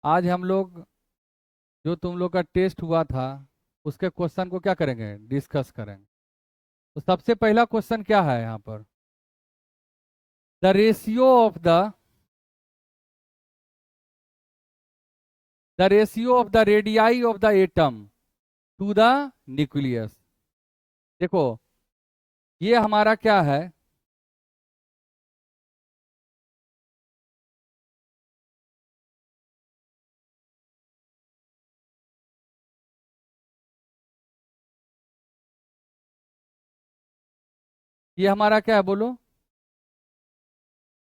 आज हम लोग जो तुम लोग का टेस्ट हुआ था उसके क्वेश्चन को क्या करेंगे, डिस्कस करेंगे। तो सबसे पहला क्वेश्चन क्या है यहाँ पर, the ratio of the radii of the atom to the nucleus. देखो ये हमारा क्या है, ये हमारा क्या है बोलो,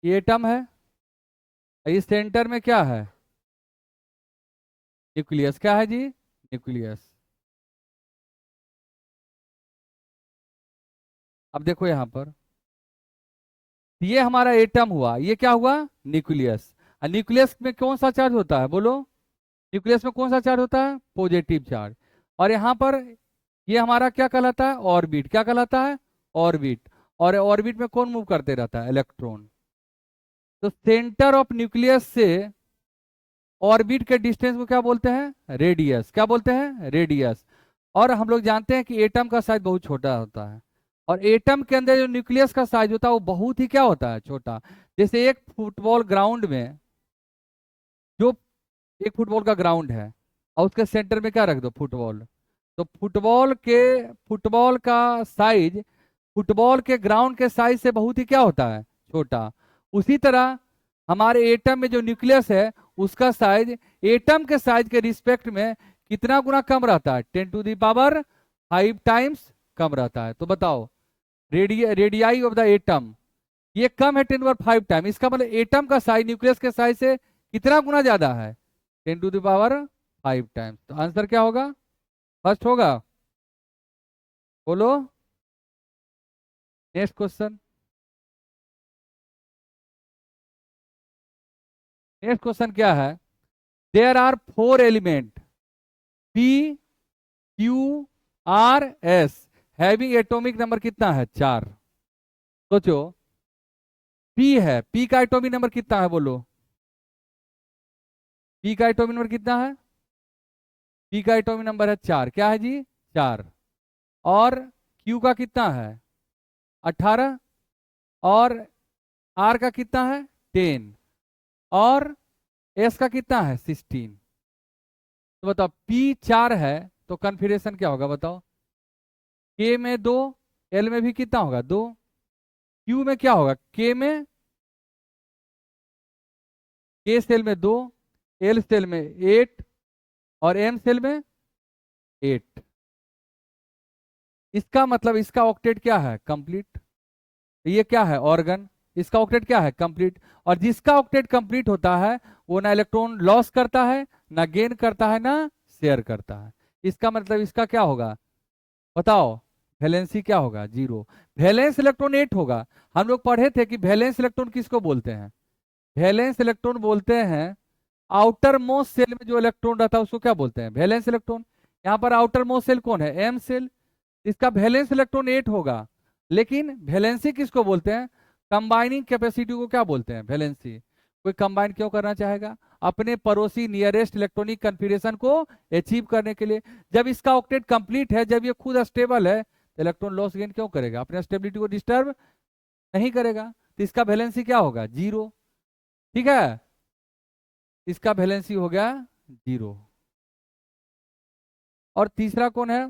ये एटम है। इस सेंटर में क्या है, न्यूक्लियस। क्या है जी, न्यूक्लियस। अब देखो यहाँ पर ये हमारा एटम हुआ, ये क्या हुआ, न्यूक्लियस। और न्यूक्लियस में कौन सा चार्ज होता है बोलो, न्यूक्लियस में कौन सा चार्ज होता है, पॉजिटिव चार्ज। और यहाँ पर ये हमारा क्या कहलाता है, ऑर्बिट। क्या कहलाता है, ऑर्बिट। और ऑर्बिट में कौन मूव करते रहता है, इलेक्ट्रॉन। तो सेंटर ऑफ न्यूक्लियस से ऑर्बिट के डिस्टेंस को क्या बोलते हैं, रेडियस। क्या बोलते हैं, रेडियस। और हम लोग जानते हैं कि एटम का साइज बहुत छोटा होता है, और एटम के अंदर जो न्यूक्लियस का साइज होता है वो बहुत ही क्या होता है, छोटा। जैसे एक फुटबॉल ग्राउंड में, जो एक फुटबॉल का ग्राउंड है और उसके सेंटर में क्या रख दो, फुटबॉल। तो फुटबॉल का साइज फुटबॉल के ग्राउंड के साइज से बहुत ही क्या होता है, छोटा। उसी तरह हमारे एटम में जो न्यूक्लियस है उसका साइज एटम के साइज के रिस्पेक्ट में कितना गुना कम रहता है, 10⁵ टाइम्स कम रहता है। तो बताओ, रेडियाई ऑफ द एटम ये कम है 10⁵ टाइम। इसका मतलब एटम का साइज न्यूक्लियस के साइज से कितना गुना ज्यादा है, 10⁵ टाइम्स। तो आंसर क्या होगा, फर्स्ट होगा। बोलो, नेक्स्ट क्वेश्चन। नेक्स्ट क्वेश्चन क्या है, there are 4 element P Q R S having atomic number कितना है, 4। सोचो, पी है, पी का एटॉमिक नंबर कितना है बोलो, पी का एटॉमिक नंबर कितना है, पी का एटॉमिक नंबर है 4। क्या है जी, 4। और क्यू का कितना है, 18। और आर का कितना है, 10। और एस का कितना है, 16। तो बताओ, पी 4 है तो कन्फिग्रेशन क्या होगा बताओ, के में 2, एल में भी कितना होगा, 2। क्यू में क्या होगा, के सेल में 2, एल सेल में 8, और एम सेल में 8। इसका मतलब इसका ऑक्टेट क्या है, कंप्लीट। ये क्या है, ऑर्गन। इसका ऑक्टेट क्या है, कंप्लीट। और जिसका ऑक्टेट कंप्लीट होता है वो ना इलेक्ट्रॉन लॉस करता है, ना गेन करता है, ना शेयर करता है। इसका मतलब इसका क्या होगा बताओ, वैलेंसी क्या होगा, 0। वैलेंस इलेक्ट्रॉन 8 होगा। हम लोग पढ़े थे कि वैलेंस इलेक्ट्रॉन किसको बोलते हैं, वैलेंस इलेक्ट्रॉन बोलते हैं आउटर मोस्ट सेल में जो इलेक्ट्रॉन रहता है उसको क्या बोलते हैं, वैलेंस इलेक्ट्रॉन। यहाँ पर आउटर मोस्ट सेल कौन है, एम सेल। इसका वैलेंस इलेक्ट्रॉन 8 होगा। लेकिन वैलेंसी किसको बोलते हैं, कंबाइनिंग कैपेसिटी को क्या बोलते हैं, वैलेंसी। कोई कंबाइन क्यों करना चाहेगा, अपने पड़ोसी नियरेस्ट इलेक्ट्रॉनिक कन्फिग्रेशन को अचीव करने के लिए। जब इसका ऑक्टेट कंप्लीट है, जब ये खुद स्टेबल है, तो इलेक्ट्रॉन लॉस गेन क्यों करेगा, अपने स्टेबिलिटी को डिस्टर्ब नहीं करेगा। तो इसका वैलेंसी क्या होगा, 0। ठीक है, इसका वैलेंसी हो गया 0। और तीसरा कौन है,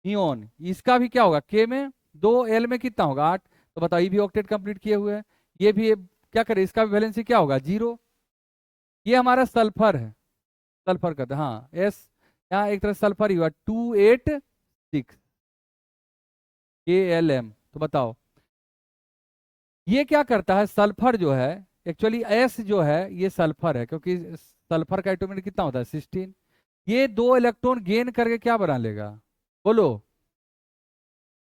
नियोन। इसका भी क्या होगा, के में 2, एल में कितना होगा, 8। तो बताओ, ये भी ऑक्टेट कंप्लीट किए हुए हैं। ये भी क्या करे, इसका भी वैलेंसी क्या होगा, 0। ये हमारा सल्फर है, सल्फर कहते हैं, हाँ एस। यहाँ एक तरह सल्फर ही हुआ, 286 KLM। तो बताओ ये क्या करता है, सल्फर जो है, एक्चुअली एस जो है ये सल्फर है, क्योंकि सल्फर का एटॉमिक कितना होता है, 16। ये 2 इलेक्ट्रॉन गेन करके क्या बना लेगा बोलो,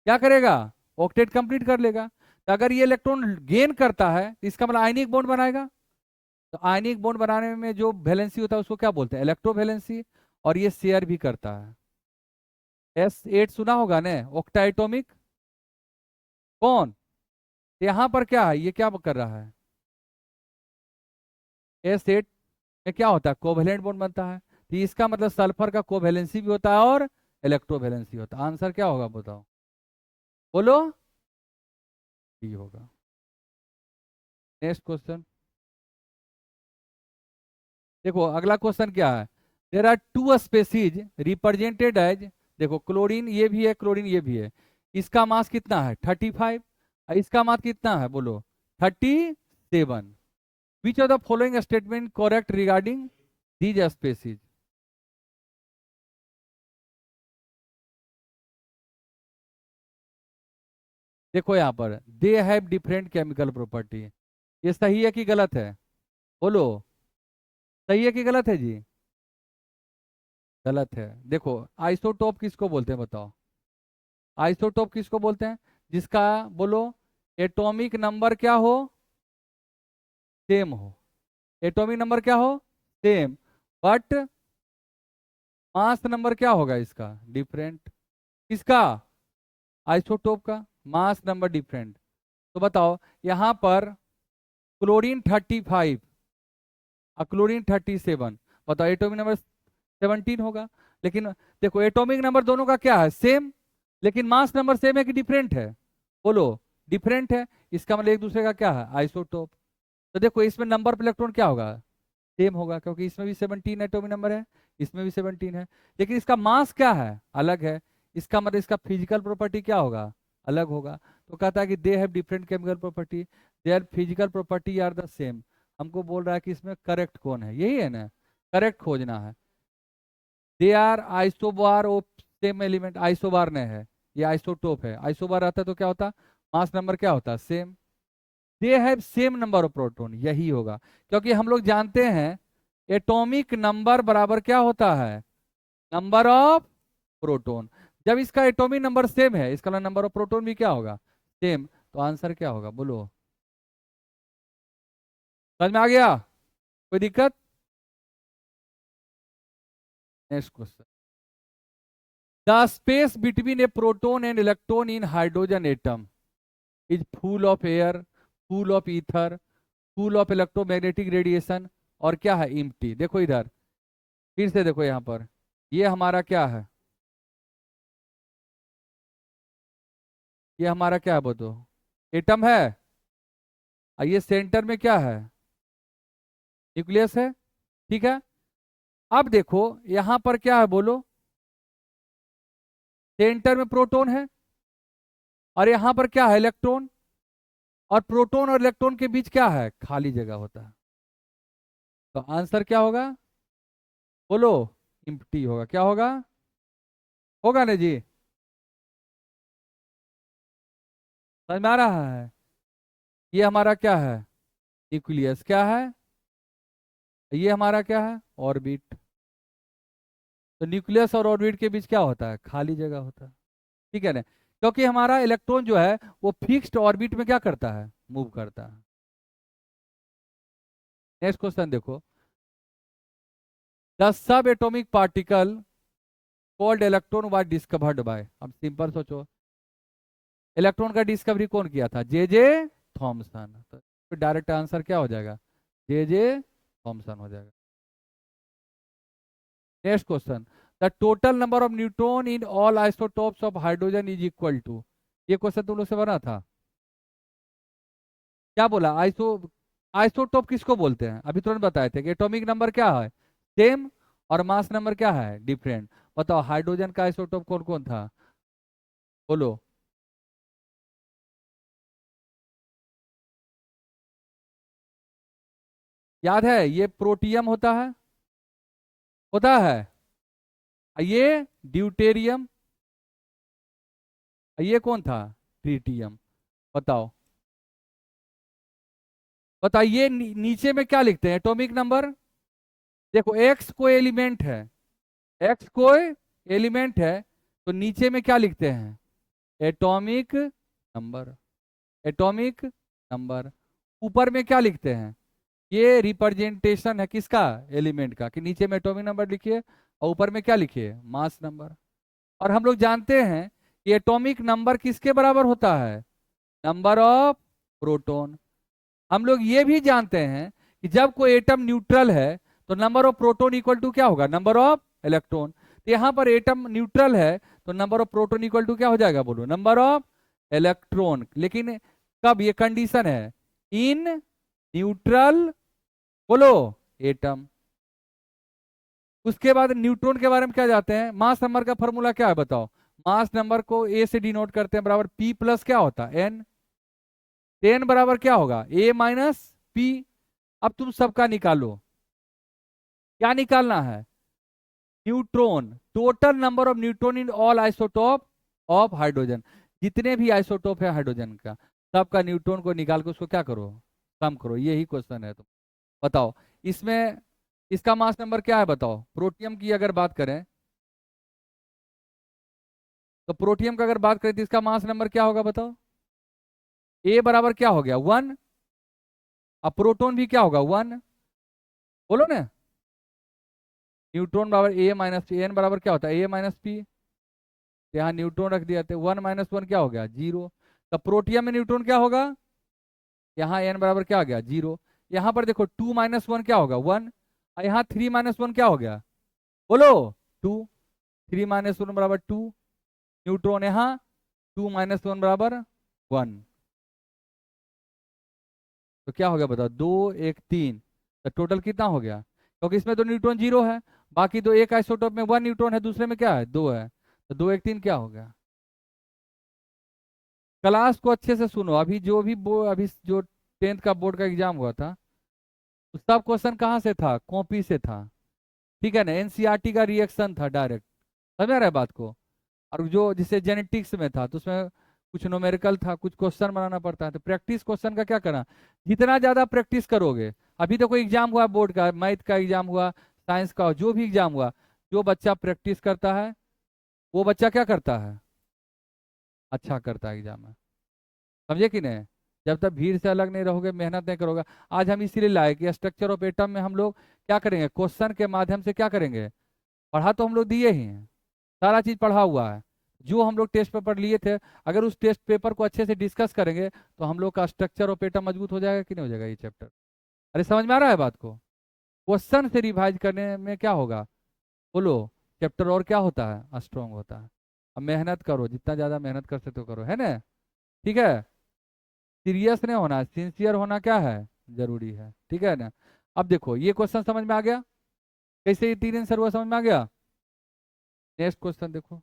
क्या करेगा, ऑक्टेट कंप्लीट कर लेगा। तो अगर ये इलेक्ट्रॉन गेन करता है तो इसका मतलब आयनिक बॉन्ड बनाएगा। तो आयनिक बॉन्ड बनाने में जो वैलेंसी होता है उसको क्या बोलते हैं, इलेक्ट्रोवैलेंसी। और ये शेयर भी करता है। S8 सुना होगा ने, ऑक्टा एटॉमिक। कौन, यहाँ पर क्या है, ये क्या कर रहा है, S8। में क्या होता है, कोवेलेंट बॉन्ड बनता है। तो इसका मतलब सल्फर का कोवेलेंसी भी होता है और इलेक्ट्रोवैलेंसी होता है। आंसर क्या होगा बताओ, बोलो। डी होगा। नेक्स्ट क्वेश्चन देखो, अगला क्वेश्चन क्या है। There are two species represented as, देखो क्लोरीन ये भी है, क्लोरीन ये भी है। इसका मास कितना है 35, और इसका मास कितना है बोलो 37। विच of the following statement correct regarding these species. देखो यहाँ पर दे हैव डिफरेंट केमिकल प्रॉपर्टी, ये सही है कि गलत है, बोलो। सही है कि गलत है जी। गलत है। देखो आइसोटोप किसको बोलते हैं बताओ, आइसोटोप किसको बोलते हैं, जिसका बोलो एटॉमिक नंबर क्या हो, सेम हो। एटॉमिक नंबर क्या हो, सेम, बट मास नंबर क्या होगा इसका, डिफरेंट। किसका, आइसोटोप का मास नंबर डिफरेंट। तो बताओ यहां पर क्लोरीन 35 और क्लोरीन 37, बताओ एटॉमिक नंबर 17 होगा। लेकिन देखो एटॉमिक नंबर दोनों का क्या है, सेम, लेकिन मास नंबर सेम है कि डिफरेंट है, बोलो। डिफरेंट है, इसका मतलब एक दूसरे का क्या है, आइसोटोप। तो देखो इसमें नंबर ऑफ इलेक्ट्रॉन क्या होगा, सेम होगा, क्योंकि इसमें भी 17 एटॉमिक नंबर है, इसमें भी 17 है। लेकिन इसका मास क्या है, अलग है। इसका मतलब इसका फिजिकल प्रॉपर्टी क्या होगा, अलग होगा। तो कहता है कि they have different chemical property, their physical property are the same. हमको बोल रहा है कि इसमें करेक्ट कौन है, यही है ना, करेक्ट खोजना है। They are isobar of same element, isobar ने है, ये आइसोटोप है। आइसोबार आता तो क्या होता, मास नंबर क्या होता, same. They have same number of proton, यही होगा, क्योंकि हम लोग जानते हैं एटॉमिक नंबर बराबर क्या होता है, नंबर ऑफ प्रोटॉन। जब इसका एटॉमिक नंबर सेम है, इसका नंबर ऑफ प्रोटॉन भी क्या होगा, सेम। तो आंसर क्या होगा बोलो। समझ में आ गया, कोई दिक्कत। Next question, the space between A proton and electron in hydrogen atom is full of air, full of ether, full of electromagnetic radiation, और क्या है, इम्प्टी। देखो इधर फिर से देखो यहाँ पर, ये हमारा क्या है, ये हमारा क्या है बोलो, एटम है। और ये सेंटर में क्या है, न्यूक्लियस है, ठीक है। अब देखो यहाँ पर क्या है बोलो, सेंटर में प्रोटॉन है, और यहाँ पर क्या है, इलेक्ट्रॉन। और प्रोटॉन और इलेक्ट्रॉन के बीच क्या है, खाली जगह होता है। तो आंसर क्या होगा बोलो, इम्प्टी होगा। क्या होगा, होगा ना जी, समझ में आ रहा है। ये हमारा क्या है, न्यूक्लियस, क्या है, ये हमारा क्या है, ऑर्बिट। तो न्यूक्लियस और ऑर्बिट के बीच क्या होता है, खाली जगह होता है, ठीक है ना। क्योंकि हमारा इलेक्ट्रॉन जो है वो फिक्स्ड ऑर्बिट में क्या करता है, मूव करता है। नेक्स्ट क्वेश्चन देखो, the subatomic particle called electron was discovered by, अब सिंपल सोचो, इलेक्ट्रॉन का डिस्कवरी कौन किया था, जे जे थॉमसन। तो डायरेक्ट आंसर क्या हो जाएगा, जे जे थॉमसन हो जाएगा। Next question, the total number of neutron in all isotopes of hydrogen is equal to, ये क्वेश्चन तुम लोग से बना था। क्या बोला, आइसोटोप किसको बोलते हैं, अभी तुरंत बताए थे कि एटॉमिक नंबर क्या है, सेम, और मास नंबर क्या है, डिफरेंट। बताओ हाइड्रोजन का आइसोटोप कौन कौन था, बोलो। याद है, ये प्रोटियम होता है, ये ड्यूटेरियम, ये कौन था, ट्रीटियम। बताओ, बताइए नीचे में क्या लिखते हैं, एटॉमिक नंबर। देखो एक्स कोई एलिमेंट है, एक्स कोई एलिमेंट है, तो नीचे में क्या लिखते हैं, एटॉमिक नंबर, एटॉमिक नंबर। ऊपर में क्या लिखते हैं, ये रिप्रेजेंटेशन है किसका, एलिमेंट का, कि नीचे में एटॉमिक नंबर लिखिए और ऊपर में क्या लिखिए, मास नंबर। और हम लोग जानते हैं कि एटॉमिक नंबर किसके बराबर होता है, नंबर ऑफ प्रोटॉन। हम लोग ये भी जानते हैं कि जब कोई एटम न्यूट्रल है तो number of proton equal to क्या होगा, नंबर ऑफ इलेक्ट्रॉन। तो यहाँ पर एटम न्यूट्रल है तो number of proton equal to क्या हो जाएगा, बोलो नंबर ऑफ इलेक्ट्रॉन। लेकिन कब, ये कंडीशन है इन न्यूट्रल, बोलो एटम। उसके बाद न्यूट्रॉन के बारे में क्या जाते हैं, मास नंबर का फॉर्मूला क्या है बताओ। मास नंबर को ए से डिनोट करते हैं, बराबर पी प्लस क्या होता है एन। एन बराबर क्या होगा ए माइनस पी। अब तुम सबका निकालो, क्या निकालना है, neutron, total number of neutron in all isotope of hydrogen. जितने भी आइसोटोप है हाइड्रोजन का, सबका न्यूट्रॉन को निकाल के उसको क्या करो, सम करो। यही क्वेश्चन है। तुम बताओ इसमें इसका मास नंबर क्या है बताओ। प्रोटियम की अगर बात करें तो प्रोटियम का अगर बात करें तो इसका मास नंबर क्या होगा बताओ। ए बराबर क्या हो गया 1। अब प्रोटॉन भी क्या होगा 1, बोलो ना। न्यूट्रॉन बराबर ए माइनस पी, एन बराबर क्या होता है ए माइनस पी। यहाँ न्यूट्रॉन रख दिया, 1 - 1 क्या हो गया 0। तो प्रोटियम में न्यूट्रॉन क्या होगा, यहाँ एन बराबर क्या हो गया 0। यहाँ पर देखो 2 - 1 क्या होगा 1, और यहाँ 3 - 1 क्या हो गया, बोलो 2। 3 - 1 बराबर 2, न्यूट्रॉन यहाँ 2 - 1 बराबर 1। तो क्या हो गया बताओ 2 1 3, तो टोटल कितना हो गया, क्योंकि इसमें तो न्यूट्रॉन 0 है। बाकी तो एक आइसोटोप में 1 न्यूट्रॉन है, दूसरे में क्या है 2 है। तो 2 1 3 क्या हो गया। क्लास को अच्छे से सुनो। अभी जो भी अभी जो 10th का बोर्ड का एग्जाम हुआ था, तो सब क्वेश्चन कहाँ से था, कॉपी से था। ठीक है ना, एनसीईआरटी का रिएक्शन था डायरेक्ट। समझ आ रहा है बात को। और जो जिसे जेनेटिक्स में था तो उसमें कुछ न्यूमेरिकल था, कुछ क्वेश्चन बनाना पड़ता है। तो प्रैक्टिस क्वेश्चन का क्या करना, जितना ज्यादा प्रैक्टिस करोगे। अभी तो कोई एग्जाम हुआ बोर्ड का, मैथ का एग्जाम हुआ, साइंस का, जो भी एग्जाम हुआ, जो बच्चा प्रैक्टिस करता है वो बच्चा क्या करता है, अच्छा करता है एग्जाम में। समझे कि नहीं। जब तक भीड़ से अलग नहीं रहोगे, मेहनत नहीं करोगे। आज हम इसीलिए लाए कि स्ट्रक्चर ऑफ एटम में हम लोग क्या करेंगे, क्वेश्चन के माध्यम से क्या करेंगे। पढ़ा तो हम लोग दिए ही हैं, सारा चीज पढ़ा हुआ है। जो हम लोग टेस्ट पेपर लिए थे, अगर उस टेस्ट पेपर को अच्छे से डिस्कस करेंगे तो हम लोग का स्ट्रक्चर ऑफ एटम मजबूत हो जाएगा कि नहीं हो जाएगा ये चैप्टर। अरे समझ में आ रहा है बात को। क्वेश्चन से रिवाइज करने में क्या होगा, बोलो चैप्टर और क्या होता है, स्ट्रांग होता है। अब मेहनत करो, जितना ज्यादा मेहनत कर सकते हो करो, है ना। ठीक है, सीरियस नहीं होना, सिंसियर होना क्या है, जरूरी है। ठीक है ना। अब देखो ये क्वेश्चन समझ में आ गया, कैसे ये तीन आंसर हुआ समझ में आ गया। नेक्स्ट क्वेश्चन देखो।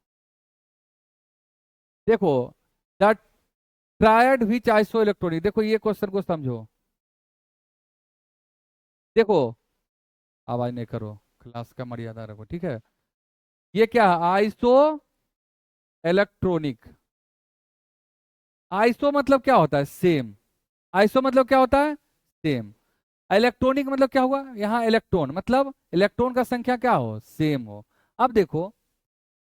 देखो the triad which iso electronic, देखो ये क्वेश्चन को समझो। देखो आवाज नहीं करो, क्लास का मर्यादा रखो, ठीक है। ये क्या है, आइसो इलेक्ट्रॉनिक। आइसो मतलब क्या होता है, सेम। आइसो मतलब क्या होता है, सेम। इलेक्ट्रॉनिक मतलब क्या हुआ, यहाँ इलेक्ट्रॉन मतलब इलेक्ट्रॉन का संख्या क्या हो, सेम हो। अब देखो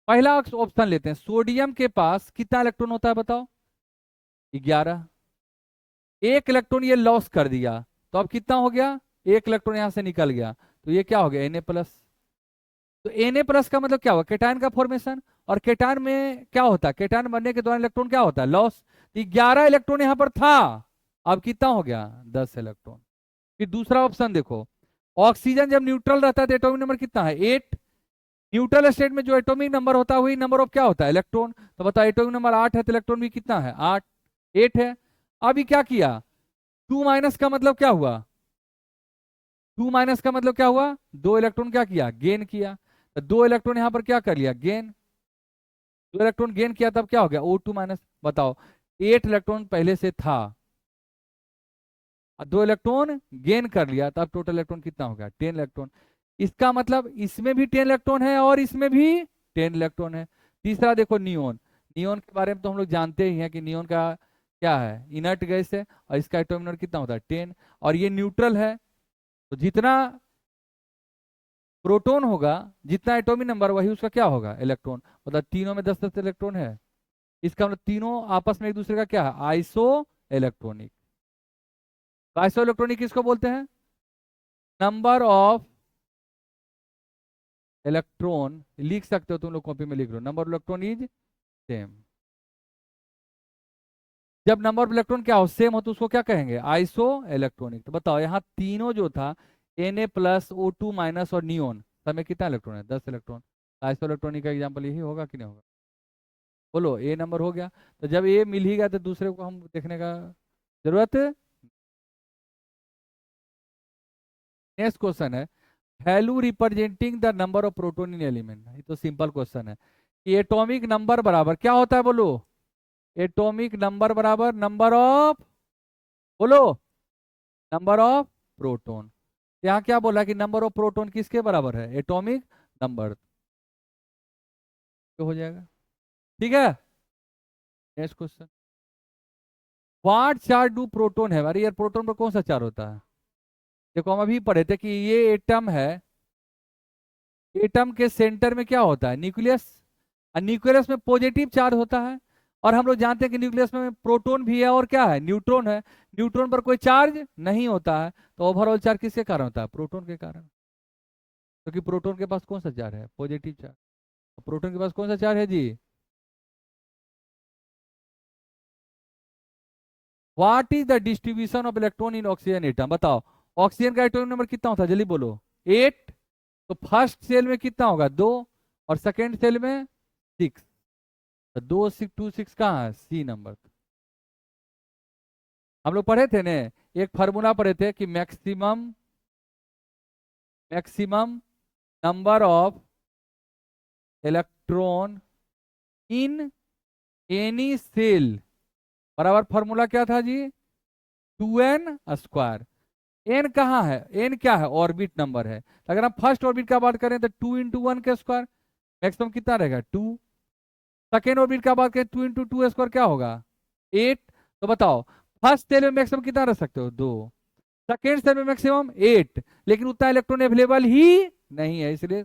पहला ऑप्शन लेते हैं, सोडियम के पास कितना इलेक्ट्रॉन होता है बताओ, 11। एक इलेक्ट्रॉन ये लॉस कर दिया, तो अब कितना हो गया, एक इलेक्ट्रॉन यहां से निकल गया, तो ये क्या हो गया Na+। तो Na+ का मतलब क्या हुआ, केटायन का फॉर्मेशन। और केटायन में क्या होता है, केटायन बनने के दौरान इलेक्ट्रॉन क्या होता है, लॉस। तो 11 इलेक्ट्रॉन यहां पर था, अब कितना हो गया 10 इलेक्ट्रॉन। फिर दूसरा ऑप्शन देखो, ऑक्सीजन जब न्यूट्रल रहता है तो एटॉमिक नंबर कितना है 8। न्यूट्रल स्टेट में जो एटॉमिक नंबर होता है वही नंबर ऑफ क्या होता है, इलेक्ट्रॉन। तो बताओ एटॉमिक नंबर 8 है तो इलेक्ट्रॉन भी कितना है 8, 8 है। अभी क्या किया, 2 - का मतलब क्या हुआ, 2 - का मतलब क्या हुआ, 2 इलेक्ट्रॉन क्या किया, गेन किया। तो 2 इलेक्ट्रॉन यहां पर क्या कर लिया, गेन। 2 इलेक्ट्रॉन गेन किया तब क्या हो गया O2-। बताओ 8 इलेक्ट्रॉन पहले से था, 2 इलेक्ट्रॉन गेन कर लिया, तब टोटल इलेक्ट्रॉन कितना हो गया 10 इलेक्ट्रॉन। इसका मतलब इसमें भी 10 इलेक्ट्रॉन है और इसमें भी 10 इलेक्ट्रॉन है। तीसरा देखो नियोन। नियोन के बारे में तो हम लोग जानते ही हैं कि नियोन का क्या है, इनर्ट गैस है, और इसका एटॉमिक नंबर कितना होता है 10, और ये न्यूट्रल है। तो जितना प्रोटॉन होगा, जितना एटॉमिक नंबर वही उसका क्या होगा इलेक्ट्रॉन। मतलब तीनों में 10 10 इलेक्ट्रॉन है। इसका मतलब तीनों आपस में एक दूसरे का क्या है, आइसो इलेक्ट्रॉनिक। आइसो इलेक्ट्रॉनिक किसको बोलते हैं, नंबर ऑफ इलेक्ट्रॉन, लिख सकते हो तुम लोग कॉपी में लिख लो, number of electron is same. जब नंबर ऑफ इलेक्ट्रॉन क्या हो, सेम हो, तो उसको क्या कहेंगे, आइसो इलेक्ट्रॉनिक। तो बताओ यहाँ तीनों जो था, Na+O2- और नियोन सब में कितना इलेक्ट्रॉन है? 10 इलेक्ट्रॉन। आइसोइलेक्ट्रॉनिक का एग्जाम्पल यही होगा कि नहीं होगा? बोलो, ए नंबर हो गया। तो जब ए मिल ही गया तो दूसरे को हम देखने का जरूरत। नेक्स्ट क्वेश्चन है, value representing the number of proton in element. ये तो सिंपल क्वेश्चन है कि एटॉमिक नंबर बराबर क्या होता है? बोलो, एटॉमिक नंबर बराबर नंबर ऑफ, बोलो, नंबर ऑफ प्रोटॉन। यहाँ क्या बोला कि नंबर ऑफ प्रोटॉन किसके बराबर है? Atomic number. तो हो जाएगा, ठीक है। Next question, what charge do proton है? अरे यार, प्रोटोन पर कौन सा चार्ज होता है? देखो, हम अभी पढ़े थे कि ये एटम है, एटम के सेंटर में क्या होता है? न्यूक्लियस। और न्यूक्लियस में पॉजिटिव चार्ज होता है। और हम लोग जानते हैं कि न्यूक्लियस में प्रोटॉन भी है और क्या है? न्यूट्रॉन है। न्यूट्रॉन पर कोई चार्ज नहीं होता है, तो ओवरऑल चार्ज किसके कारण होता है? प्रोटॉन के कारण। क्योंकि प्रोटॉन के पास कौन सा चार्ज है? Positive charge. प्रोटॉन के पास कौन सा चार्ज है जी? What is the distribution of electron in oxygen atom? बताओ, ऑक्सीजन का एटॉमिक नंबर कितना होता है? जल्दी बोलो। 8। तो फर्स्ट सेल में कितना होगा? 2। और सेकेंड सेल में 6। तो 2 6 2 6 कहाँ है? C number. हम लोग पढ़े थे ने, एक फार्मूला पढ़े थे कि maximum maximum number of electron in any shell बराबर फार्मूला क्या था जी? 2n²। एन कहाँ है? एन क्या है? ऑर्बिट नंबर है। तो अगर हम फर्स्ट ऑर्बिट का बात करें तो 2 × 1 का स्क्वायर, मैक्सिमम कितना रहेगा? 2। सेकेंड ऑर्बिट का बात करें 2 × 2 स्क्वायर क्या होगा? 8। तो बताओ, फर्स्ट सेल में मैक्सिमम कितना रख सकते हो? 2। सेकेंड सेल में मैक्सिमम 8, लेकिन उतना इलेक्ट्रॉन अवेलेबल ही नहीं है, इसलिए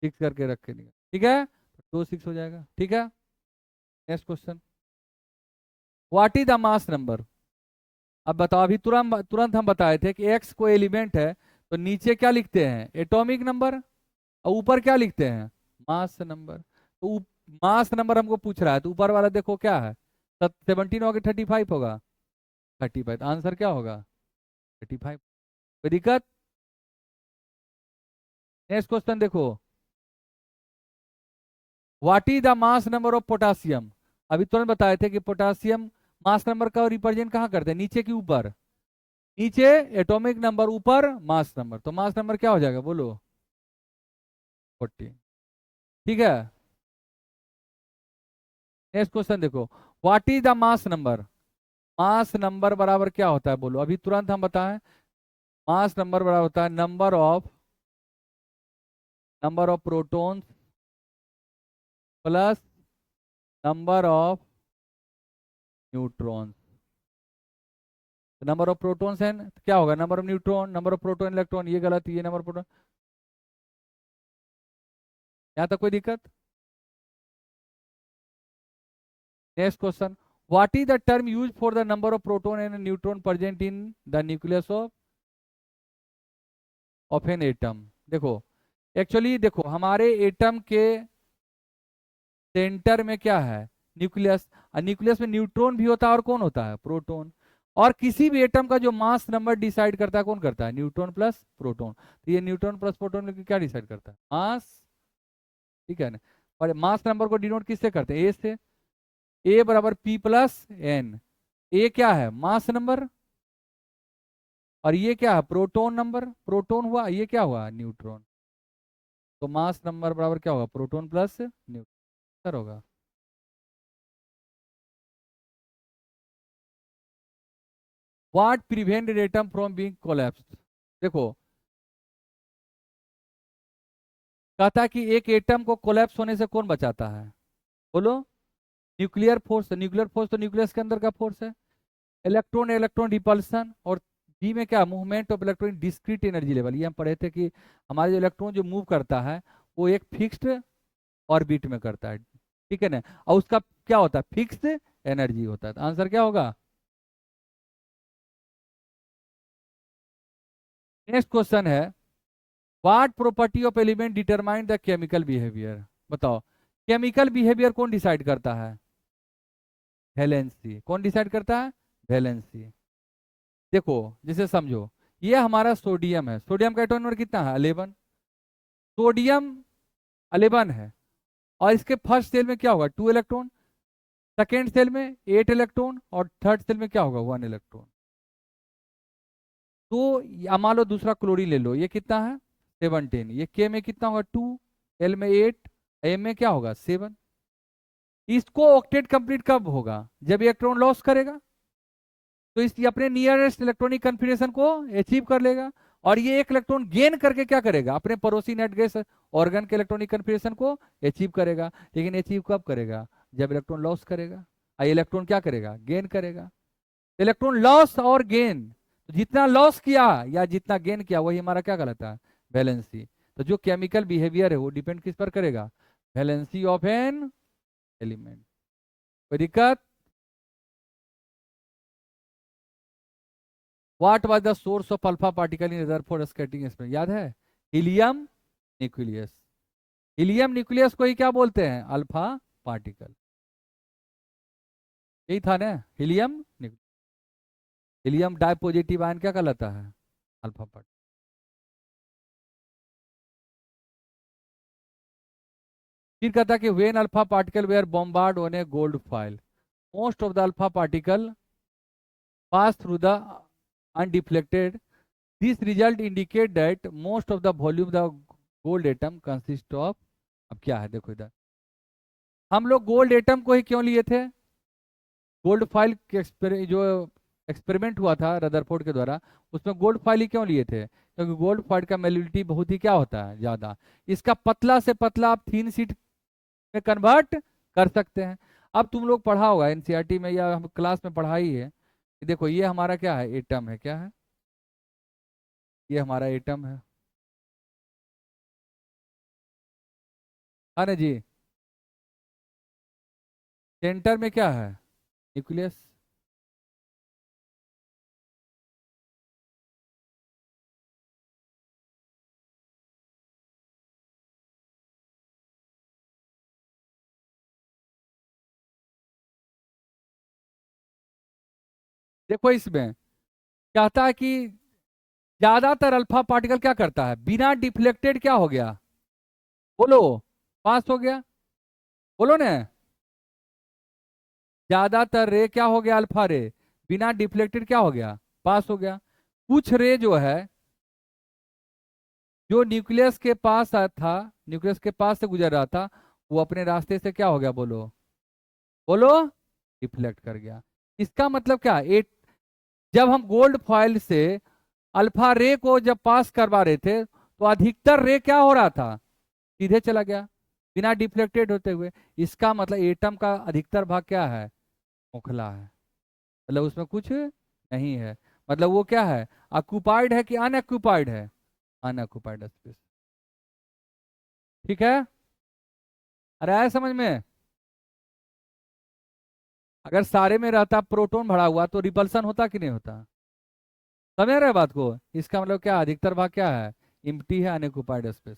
6 करके रख के निकल, ठीक है। 2 6 हो जाएगा, ठीक है। Next question, what is the mass number? अब बताओ, अभी तुरंत तुरंत हम बताए थे कि एक्स को एलिमेंट है तो नीचे क्या लिखते हैं? Atomic number. और ऊपर क्या लिखते हैं? Mass number. तो मास नंबर हमको पूछ रहा है, तो ऊपर वाला देखो क्या है? 17 होगा, 35 होगा? 35। आंसर क्या होगा? 35। कोई दिक्कत? नेक्स्ट क्वेश्चन देखो, what is the mass number of potassium? अभी तुरंत बताए थे कि पोटासियम मास नंबर का रिप्रेजेंट कहाँ करते हैं? नीचे के ऊपर। नीचे एटॉमिक नंबर, ऊपर मास नंबर, तो मास नंबर क्या हो जाएगा? बोलो, 40, ठीक है। नेक्स्ट क्वेश्चन देखो, what is the mass number? Mass number बराबर क्या होता है? बोलो, अभी तुरंत हम बताएं। मास नंबर बराबर होता है number of protons plus number of neutrons. Number of protons है तो क्या होगा? Number of neutron, number of proton electron, ये गलत, ये नंबर प्रोटॉन। यहाँ तक कोई दिक्कत? Next question, what is the term use for the number of proton and neutron present in the nucleus of an atom? देखो, एक्चुअली देखो, हमारे एटम के सेंटर में क्या है? न्यूक्लियस। और न्यूक्लियस में न्यूट्रॉन भी होता है और कौन होता है? प्रोटॉन। और किसी भी एटम का जो मास नंबर डिसाइड करता है, कौन करता है? Neutron plus proton. तो ये न्यूट्रॉन प्लस प्रोटॉन में क्या डिसाइड करता है? मास, ठीक है ना। और मास नंबर को डिनोट किससे करते हैं? ए से। ए बराबर P+N। ए क्या है? Mass number. और ये क्या है? Proton number. प्रोटॉन हुआ, ये क्या हुआ? न्यूट्रॉन। तो मास नंबर बराबर क्या होगा? प्रोटॉन प्लस न्यूट्रॉन होगा। What prevent atom from being collapsed? देखो, कहता है कि एक एटम को कोलैप्स होने से कौन बचाता है? बोलो, न्यूक्लियर फोर्स। न्यूक्लियर फोर्स तो न्यूक्लियस के अंदर का फोर्स है। Electron electron repulsion. और बी में क्या? Movement of electron discrete energy level. ये हम पढ़े थे कि हमारे जो इलेक्ट्रॉन जो मूव करता है वो एक फिक्स्ड ऑर्बिट में करता है, ठीक है ना। और उसका क्या होता है? फिक्स्ड एनर्जी होता है। तो आंसर क्या होगा? नेक्स्ट क्वेश्चन है, what property of element determine the chemical behaviour? बताओ, केमिकल बिहेवियर कौन डिसाइड करता है? वैलेंसी। कौन डिसाइड करता है? वैलेंसी। देखो, जैसे समझो ये हमारा सोडियम है, सोडियम का एटॉमिक नंबर कितना है 11, सोडियम 11 है। और इसके फर्स्ट सेल में क्या होगा 2 इलेक्ट्रॉन, सेकेंड सेल में 8 इलेक्ट्रॉन और थर्ड सेल में क्या होगा 1 इलेक्ट्रॉन। तो मान लो दूसरा क्लोरीन ले लो, ये कितना है 17, ये के में कितना होगा 2, एल में 8, एम में क्या होगा 7। इसको ऑक्टेट कंप्लीट कब होगा जब इलेक्ट्रॉन लॉस करेगा, तो इस अपने नियरेस्ट इलेक्ट्रॉनिक कन्फिग्रेशन को अचीव कर लेगा। और ये एक इलेक्ट्रॉन गेन करके क्या करेगा अपने पड़ोसी नेट गैस ऑर्गन के इलेक्ट्रॉनिक कन्फिग्रेशन को अचीव करेगा। लेकिन अचीव कब करेगा जब इलेक्ट्रॉन लॉस करेगा, और इलेक्ट्रॉन क्या करेगा गेन करेगा। इलेक्ट्रॉन लॉस और गेन, तो जितना लॉस किया या जितना गेन किया वही हमारा क्या कहलाता है वैलेंसी। तो जो केमिकल बिहेवियर है वो डिपेंड किस पर करेगा, वैलेंसी ऑफ एन एलिमेंट। कोई दिक्कत। What was the source of alpha particle in Rutherford scattering experiment, याद है हीलियम न्यूक्लियस। हीलियम न्यूक्लियस को ही क्या बोलते हैं अल्फा पार्टिकल, यही था ना helium. Helium dipositive ion क्या कहलाता है अल्फा पार्टिकल। फिर कहता है कि when alpha particle were bombard on a gold foil most of the alpha particle pass through the undeflected. This result indicate that most of the volume the gold atom consist of। अब क्या है देखो इधर, हम लोग gold atom को ही क्यों लिए थे, गोल्ड फाइल के जो एक्सपेरिमेंट हुआ था रदरफोर्ड के द्वारा उसमें गोल्ड फाइल ही क्यों लिए थे, क्योंकि गोल्ड फाइल का मेलिडिटी बहुत ही क्या होता है ज्यादा, इसका पतला से पतला आप थीन शीट में कन्वर्ट कर सकते हैं। अब तुम लोग पढ़ा होगा एनसीईआरटी में या हम क्लास में पढ़ाई है, देखो ये हमारा क्या है एटम है, क्या है ये हमारा एटम है ना जी। सेंटर में क्या है न्यूक्लियस। देखो इसमें कहता है कि ज्यादातर अल्फा पार्टिकल क्या करता है बिना डिफ्लेक्टेड क्या हो गया, बोलो पास हो गया, बोलो ना। ज्यादातर रे क्या हो गया अल्फा रे बिना डिफ्लेक्टेड क्या हो गया पास हो गया। कुछ रे जो है जो न्यूक्लियस के पास आया था, न्यूक्लियस के पास से गुजर रहा था, वो अपने रास्ते से क्या हो गया बोलो, बोलो डिफ्लेक्ट कर गया। इसका मतलब क्या जब हम गोल्ड फॉइल से अल्फा रे को जब पास करवा रहे थे तो अधिकतर रे क्या हो रहा था सीधे चला गया बिना डिफ्लेक्टेड होते हुए। इसका मतलब एटम का अधिकतर भाग क्या है खोखला है, मतलब उसमें कुछ नहीं है, मतलब वो क्या है ऑक्यूपाइड है कि अनऑक्यूपाइड है, अनऑक्यूपाइड स्पेस। ठीक है, अरे आया समझ में। अगर सारे में रहता प्रोटॉन भरा हुआ तो रिपल्सन होता कि नहीं होता, समझ रहे बात को। इसका मतलब क्या अधिकतर भाग क्या है इम्प्टी है अनऑक्यूपाइड स्पेस।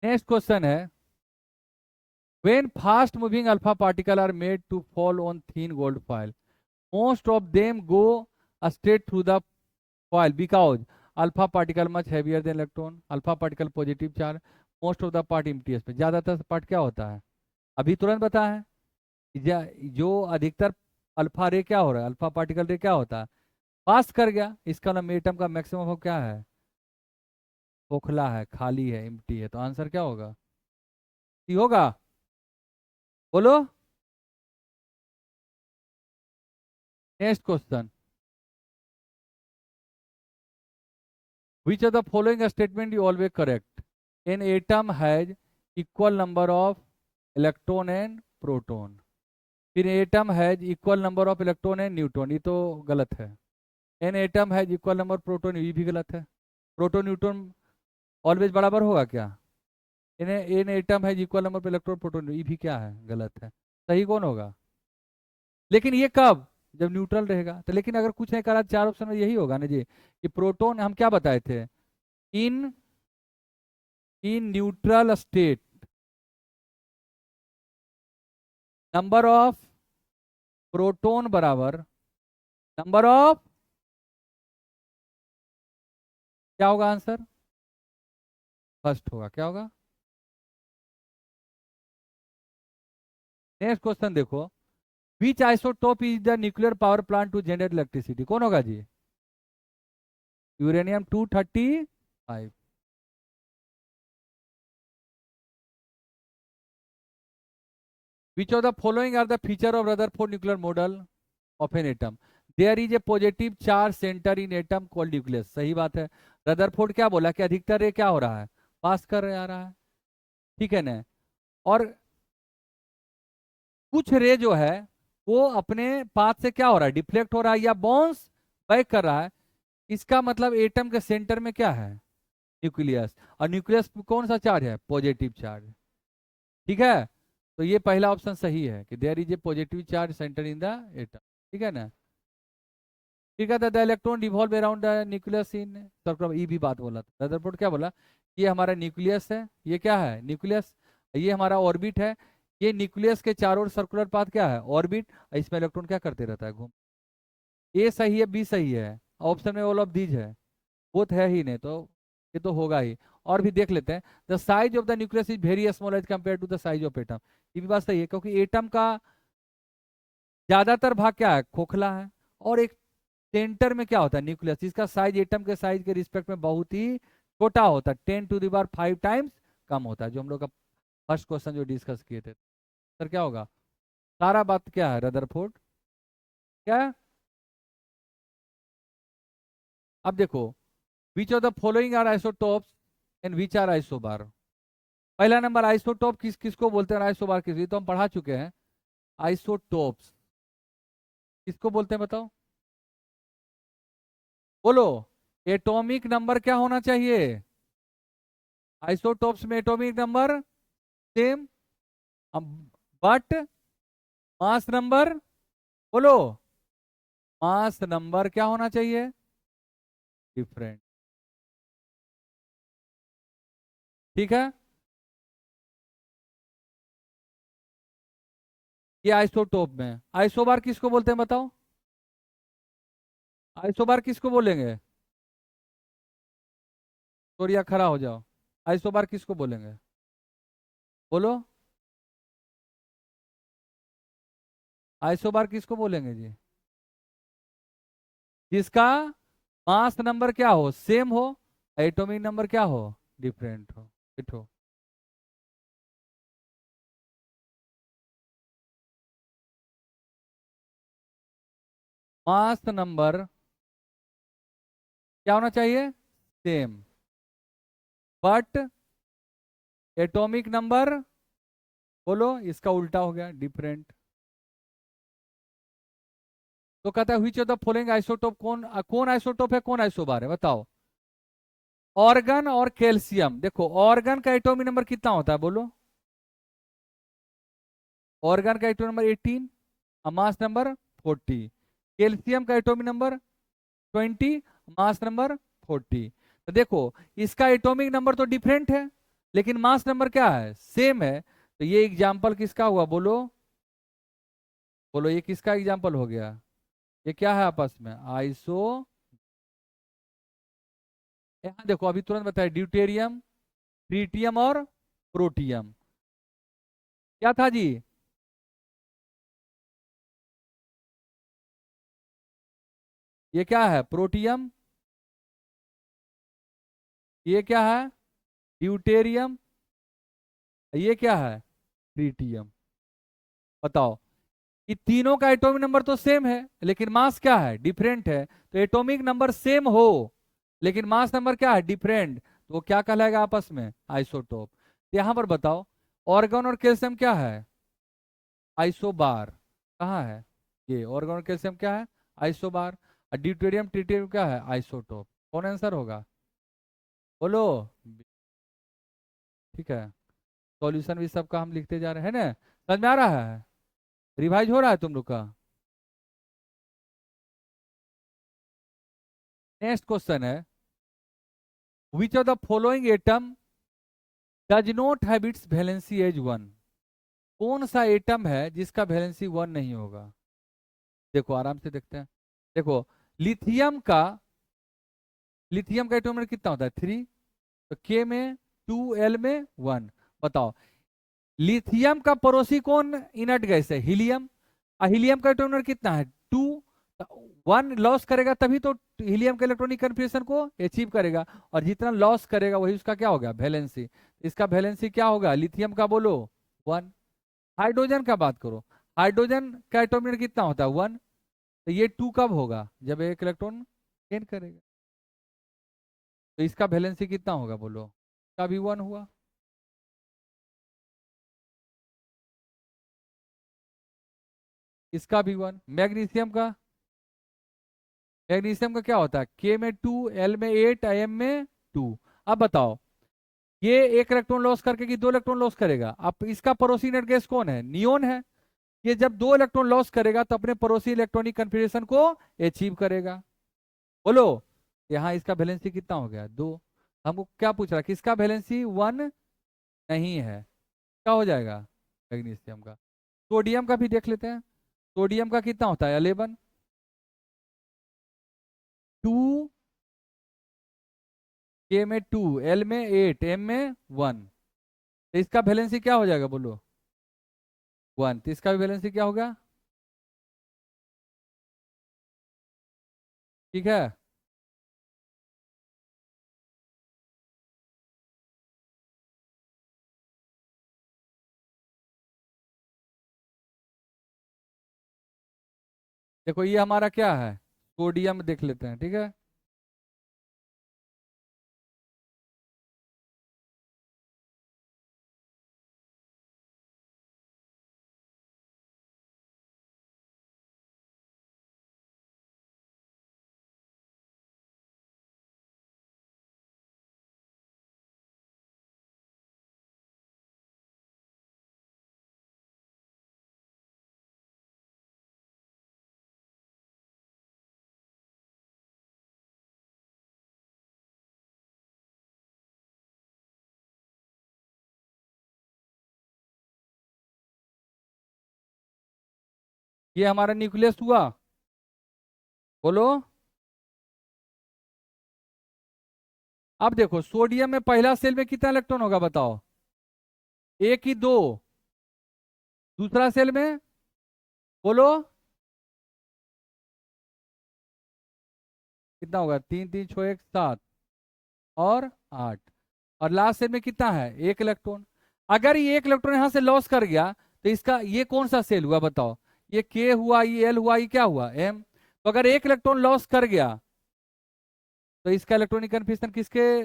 नेक्स्ट क्वेश्चन है when fast moving alpha particle are made to fall on thin gold foil most of them go straight through the foil because alpha particle much heavier than electron, alpha particle positive charge, most of the part empty space। ज्यादातर part क्या होता है अभी तुरंत बता है जो अधिकतर अल्फा रे क्या हो रहा है अल्फा पार्टिकल रे क्या होता है पास कर गया। इसका मतलब एटम का मैक्सिमम क्या है खोखला है खाली है एम्प्टी है, तो आंसर क्या होगा सी होगा, बोलो। Next question which of the following statement you always correct, an atom has equal number of electron and proton, फिर atom has equal number of electron and neutron, ये तो गलत है। An atom has equal number proton, ये भी गलत है। Proton neutron always बराबर होगा क्या, N atom has equal number of electron proton, ये भी क्या है गलत है। सही कौन होगा, लेकिन ये कब जब न्यूट्रल रहेगा। तो लेकिन अगर कुछ नहीं करा चार ऑप्शन में यही होगा ना जी कि प्रोटॉन हम क्या बताए थे in in neutral state number of proton बराबर नंबर ऑफ, क्या होगा आंसर? फर्स्ट होगा, क्या होगा? नेक्स्ट क्वेश्चन देखो, which isotope is the nuclear power plant to generate electricity? कौन होगा जी? Uranium 235। Which of the following are the feature of Rutherford nuclear model of an atom? There is a positive charge centre in atom called nucleus. सही बात है। Rutherford क्या बोला कि अधिकतर रे क्या हो रहा है? पास कर आ रहा है। ठीक है ना? और कुछ रे जो है वो अपने पाथ से क्या हो रहा है? डिफ्लेक्ट हो रहा है या बाउंस बैक कर रहा है। इसका मतलब एटम के सेंटर में क्या है? न्यूक्लियस। और न्यूक्लियस में कौन सा चार्ज है? Positive charge. ठीक है, तो ये पहला ऑप्शन सही है कि there is a positive charge centre in the atom. ठीक है ना? ठीक है, the electron revolve around the nucleus in circular, ये भी बात बोला था रदरफोर्ड। क्या बोला? ये हमारा न्यूक्लियस है, ये क्या है? न्यूक्लियस। ये हमारा ऑर्बिट है। ये न्यूक्लियस के चारों ओर सर्कुलर पाथ क्या है? ऑर्बिट। इसमें इलेक्ट्रॉन क्या करते रहता है? घूम। ए सही है, बी सही है, ऑप्शन में ऑल ऑफ दीज है। बोथ है ही नहीं तो ये तो होगा ही। और भी देख लेते हैं। The size of the nucleus is very small as compare to the size of atom. ये भी बात सही है, क्योंकि एटम का ज्यादातर भाग क्या है? खोखला है। और एक सेंटर में क्या होता है? न्यूक्लियस। इसका साइज एटम के साइज के रिस्पेक्ट में बहुत ही छोटा होता है, 10⁵ टाइम्स कम होता है, जो हम लोग का फर्स्ट क्वेश्चन जो डिस्कस किए थे। सर क्या होगा? सारा बात क्या है रदरफोर्ड? क्या? अब देखो, which of the following are isotopes and which are isobar? पहला नंबर, आइसोटोप किस किसको बोलते हैं? आइसोबार किस, ये तो हम पढ़ा चुके हैं। आइसोटोप्स किसको बोलते हैं बताओ? बोलो। एटॉमिक नंबर क्या होना चाहिए? आइसोटोप्स में atomic number same, but mass number, बोलो, मास नंबर क्या होना चाहिए? डिफरेंट। ठीक है, ये आइसोटोप में। आइसोबार किसको बोलते हैं बताओ? आइसोबार किसको बोलेंगे? थोड़ी खड़ा हो जाओ। आइसोबार किसको बोलेंगे? बोलो, आइसोबार किसको बोलेंगे जी? जिसका मास नंबर क्या हो? सेम हो। एटॉमिक नंबर क्या हो? डिफरेंट हो। इठो। मास नंबर क्या होना चाहिए? सेम, बट एटॉमिक नंबर, बोलो, इसका उल्टा हो गया, डिफरेंट। तो कहता है which of the following isotope, कौन कौन आइसोटोप है, कौन आइसोबार है बताओ? ऑर्गन और कैल्शियम। देखो, ऑर्गन का एटॉमिक नंबर कितना होता है बोलो? ऑर्गन का एटॉमिक नंबर 18 और मास नंबर 40। कैल्शियम का एटॉमिक नंबर 20, मास नंबर 40। तो देखो, इसका एटॉमिक नंबर तो डिफरेंट है, लेकिन मास नंबर क्या है? सेम है। तो ये एग्जाम्पल किसका हुआ बोलो? बोलो, ये किसका एग्जाम्पल हो गया? ये क्या है आपस में? आइसो। यहाँ देखो, अभी तुरंत बताया, ड्यूटेरियम, ट्रीटियम और प्रोटियम। क्या था जी? ये क्या है? प्रोटियम। ये क्या है? ड्यूटेरियम। ये क्या है? ट्रीटियम। बताओ, ये तीनों का एटॉमिक नंबर तो सेम है, लेकिन मास क्या है? डिफरेंट है। तो एटॉमिक नंबर सेम हो लेकिन मास नंबर क्या है? डिफरेंट, तो वो क्या कहलाएगा आपस में? आइसोटोप। तो यहां पर बताओ, ऑर्गन और कैल्शियम क्या है? आइसोबार। कहाँ है? ये ऑर्गन और कैल्शियम क्या है? आइसोबार। और ड्यूटेरियम ट्रिटियम क्या है? आइसोटोप। कौन आंसर होगा बोलो? ठीक है, सॉल्यूशन भी सबका हम लिखते जा रहे हैं ना? समझ में आ रहा है? रिवाइज हो रहा है तुम लोग का? नेक्स्ट क्वेश्चन है, which of the following atom does not have its valency as 1? कौन सा एटम है जिसका वैलेंसी 1 नहीं होगा? देखो आराम से देखते हैं। देखो लिथियम का एटॉमिक नंबर कितना होता है 3, तो के में 2, एल में 1। बताओ लिथियम का पड़ोसी कौन इनर्ट गैस है, हीलियम। और हीलियम का एटॉमिक नंबर कितना है 2, 1 लॉस करेगा तभी तो हीलियम के इलेक्ट्रॉनिक कन्फिग्रेशन को अचीव करेगा, और जितना लॉस करेगा वही उसका क्या होगा वैलेंसी। इसका वैलेंसी क्या होगा लिथियम का बोलो 1। हाइड्रोजन का बात करो, हाइड्रोजन का एटॉमिक नंबर कितना होता है 1, तो ये 2 कब होगा जब एक इलेक्ट्रॉन गेन करेगा, तो इसका वैलेंसी कितना होगा बोलो, का भी 1 हुआ। इसका भी 1। मैग्नीशियम का क्या होता है के में 2, एल में 8, एम में 2। अब बताओ ये एक इलेक्ट्रॉन लॉस करके कि 2 इलेक्ट्रॉन लॉस करेगा, अब इसका पड़ोसी नेट गैस कौन है नियोन है। ये जब 2 इलेक्ट्रॉन लॉस करेगा तो अपने पड़ोसी इलेक्ट्रॉनिक कन्फिग्रेशन को अचीव करेगा। बोलो यहाँ इसका वैलेंसी कितना हो गया 2। हमको क्या पूछ रहा है किसका वैलेंसी 1 नहीं है, क्या हो जाएगा मैग्नीशियम का। सोडियम का भी देख लेते हैं, सोडियम का कितना होता है 11, 2, के में 2, एल में 8, एम में 1, तो इसका वैलेंसी क्या हो जाएगा बोलो 1, तो इसका भी वैलेंसी क्या होगा। ठीक है, देखो ये हमारा क्या है सोडियम देख लेते हैं, ठीक है। ये हमारा न्यूक्लियस हुआ, बोलो। अब देखो सोडियम में पहला सेल में कितना इलेक्ट्रॉन होगा बताओ, एक ही 2। दूसरा सेल में बोलो कितना होगा 3, 3, 6, 1, 7 और 8। और लास्ट सेल में कितना है एक इलेक्ट्रॉन। अगर ये एक इलेक्ट्रॉन यहां से लॉस कर गया तो इसका ये कौन सा सेल हुआ बताओ, ये के हुआ, ये एल हुआ, ये क्या हुआ एम। तो अगर एक इलेक्ट्रॉन लॉस कर गया तो इसका इलेक्ट्रॉनिक कन्फिग्रेशन किसके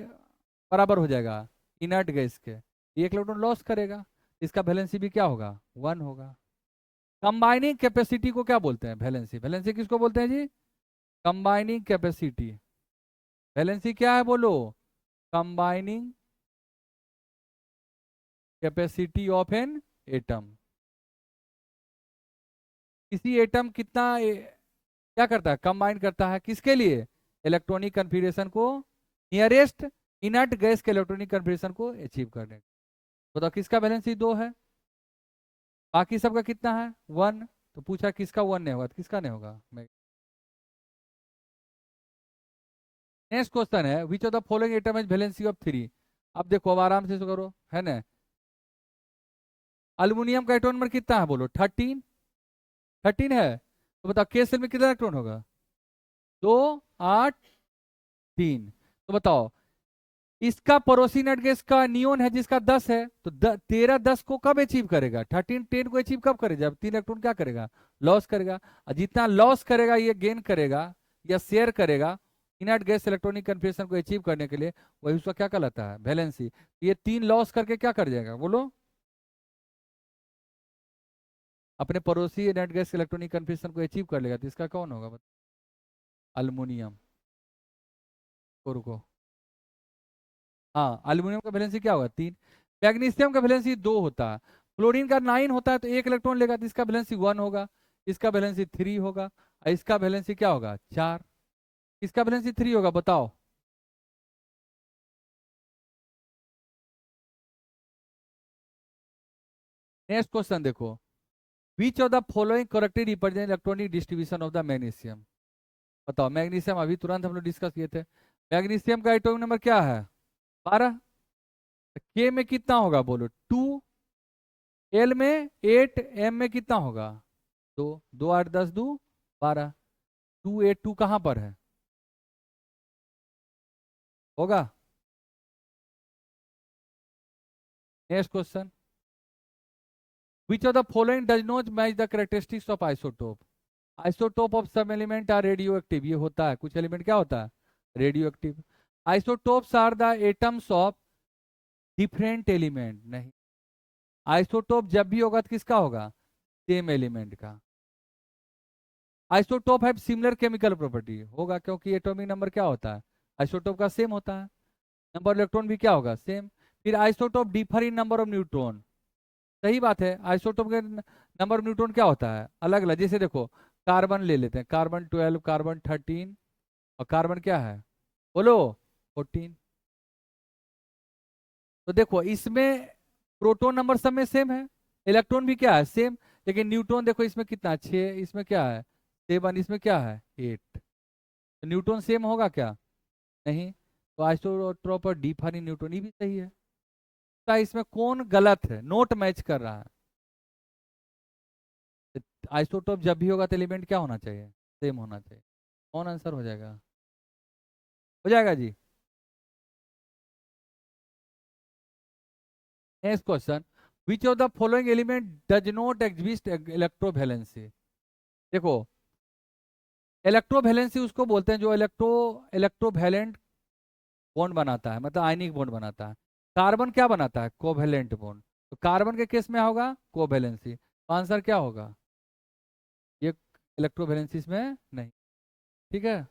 बराबर हो जाएगा इनर्ट गैस के। एक इलेक्ट्रॉन लॉस करेगा, इसका वैलेंसी भी क्या होगा 1 होगा। कंबाइनिंग कैपेसिटी को क्या बोलते हैं वैलेंसी, वैलेंसी किसको बोलते हैं जी कंबाइनिंग कैपेसिटी। वैलेंसी क्या है बोलो combining capacity of an atom. किसी एटम कितना क्या करता है कंबाइन करता है किसके लिए इलेक्ट्रॉनिक कन्फिग्रेशन को नियरेस्ट इनर्ट गैस के इलेक्ट्रॉनिक कन्फिग्रेशन को अचीव करने। बताओ किसका वैलेंसी 2 है, बाकी सबका कितना है 1। तो पूछा किसका 1 नहीं होगा तो किसका नहीं होगा। नेक्स्ट क्वेश्चन है which of the following atom has valency of 3। अब देखो अब आराम से करो है ना। अल्युमिनियम का एटॉमिक नंबर कितना है बोलो 13, 13 है। तो बताओ के सेल में कितना इलेक्ट्रॉन होगा 2, 8, 3। तो बताओ इसका पड़ोसी नेट गैस का नियोन है जिसका 10 है, तो 13 10 को कब अचीव करेगा 13 10 को अचीव कब करेगा जब 3 इलेक्ट्रॉन क्या करेगा लॉस करेगा। और जितना लॉस करेगा ये गेन करेगा या शेयर करेगा इनर्ट गैस इलेक्ट्रॉनिक कन्फिग्रेशन को अचीव करने के लिए, वही उसका क्या कहलाता है वैलेंसी। ये 3 लॉस करके क्या कर जाएगा बोलो अपने पड़ोसी इनर्ट गैस इलेक्ट्रॉनिक कन्फिग्रेशन को अचीव कर लेगा, तो इसका कौन होगा अल्युमिनियम। को रुको, हाँ अल्यूमिनियम का वैलेंसी क्या होगा 3। मैग्नीशियम का वैलेंसी 2 होता है, फ्लोरीन का 9 होता है, तो एक इलेक्ट्रॉन लेगा तो इसका वैलेंसी 1 होगा, इसका वैलेंसी 3 होगा, और इसका वैलेंसी क्या होगा 4। इसका वैलेंसी 3 होगा बताओ। नेक्स्ट क्वेश्चन देखो which of the following correctly represent electronic distribution of the magnesium. बताओ मैग्नीशियम, अभी तुरंत हम लोग डिस्कस किए थे। मैग्नीशियम का एटॉमिक नंबर क्या है? 12। के में कितना होगा बोलो? 2। एल में 8, एम में कितना होगा? 2। 2 8 10 2 12। 282 कहाँ पर है? होगा। Next question, which of the following does not match the characteristics of isotope? Isotope of some element are radioactive, ये होता है कुछ एलिमेंट क्या होता है? Radioactive. Isotopes are the atoms of different element, नहीं। आइसोटोप जब भी होगा तो किसका होगा? सेम एलिमेंट का। आइसोटोप है सिमिलर केमिकल प्रॉपर्टी, होगा क्योंकि एटॉमिक नंबर क्या होता है? आइसोटोप का सेम होता है। नंबर इलेक्ट्रॉन भी क्या होगा? सेम। फिर isotope differ in number of neutron, सही बात है। आइसोटोप के नंबर ऑफ न्यूट्रॉन क्या होता है? अलग अलग। जैसे देखो, कार्बन ले लेते हैं, कार्बन 12, कार्बन 13, और कार्बन क्या है बोलो? 14। तो देखो इसमें प्रोटॉन नंबर सब में सेम है, इलेक्ट्रॉन भी क्या है? सेम। लेकिन न्यूट्रॉन देखो इसमें कितना? 6, इसमें क्या है? 7, इसमें क्या है? 8। तो न्यूट्रॉन सेम होगा क्या? नहीं। तो आइसोटोप और डिफर इन न्यूट्रॉन, ये भी सही है। तो इसमें कौन गलत है? नोट मैच कर रहा है। आइसोटोप जब भी होगा तो एलिमेंट क्या होना चाहिए? सेम होना चाहिए। कौन आंसर हो जाएगा? हो जाएगा जी। Next question, which of the following element does not exist electrovalency? देखो, इलेक्ट्रोवैलेंसी उसको बोलते हैं जो इलेक्ट्रोवैलेंट बॉन्ड बनाता है, मतलब आयनिक बॉन्ड बनाता है। कार्बन क्या बनाता है? Covalent bond. तो कार्बन के केस में होगा कोवैलेंसी। आंसर क्या होगा? ये इलेक्ट्रोवैलेंसी में नहीं। ठीक है।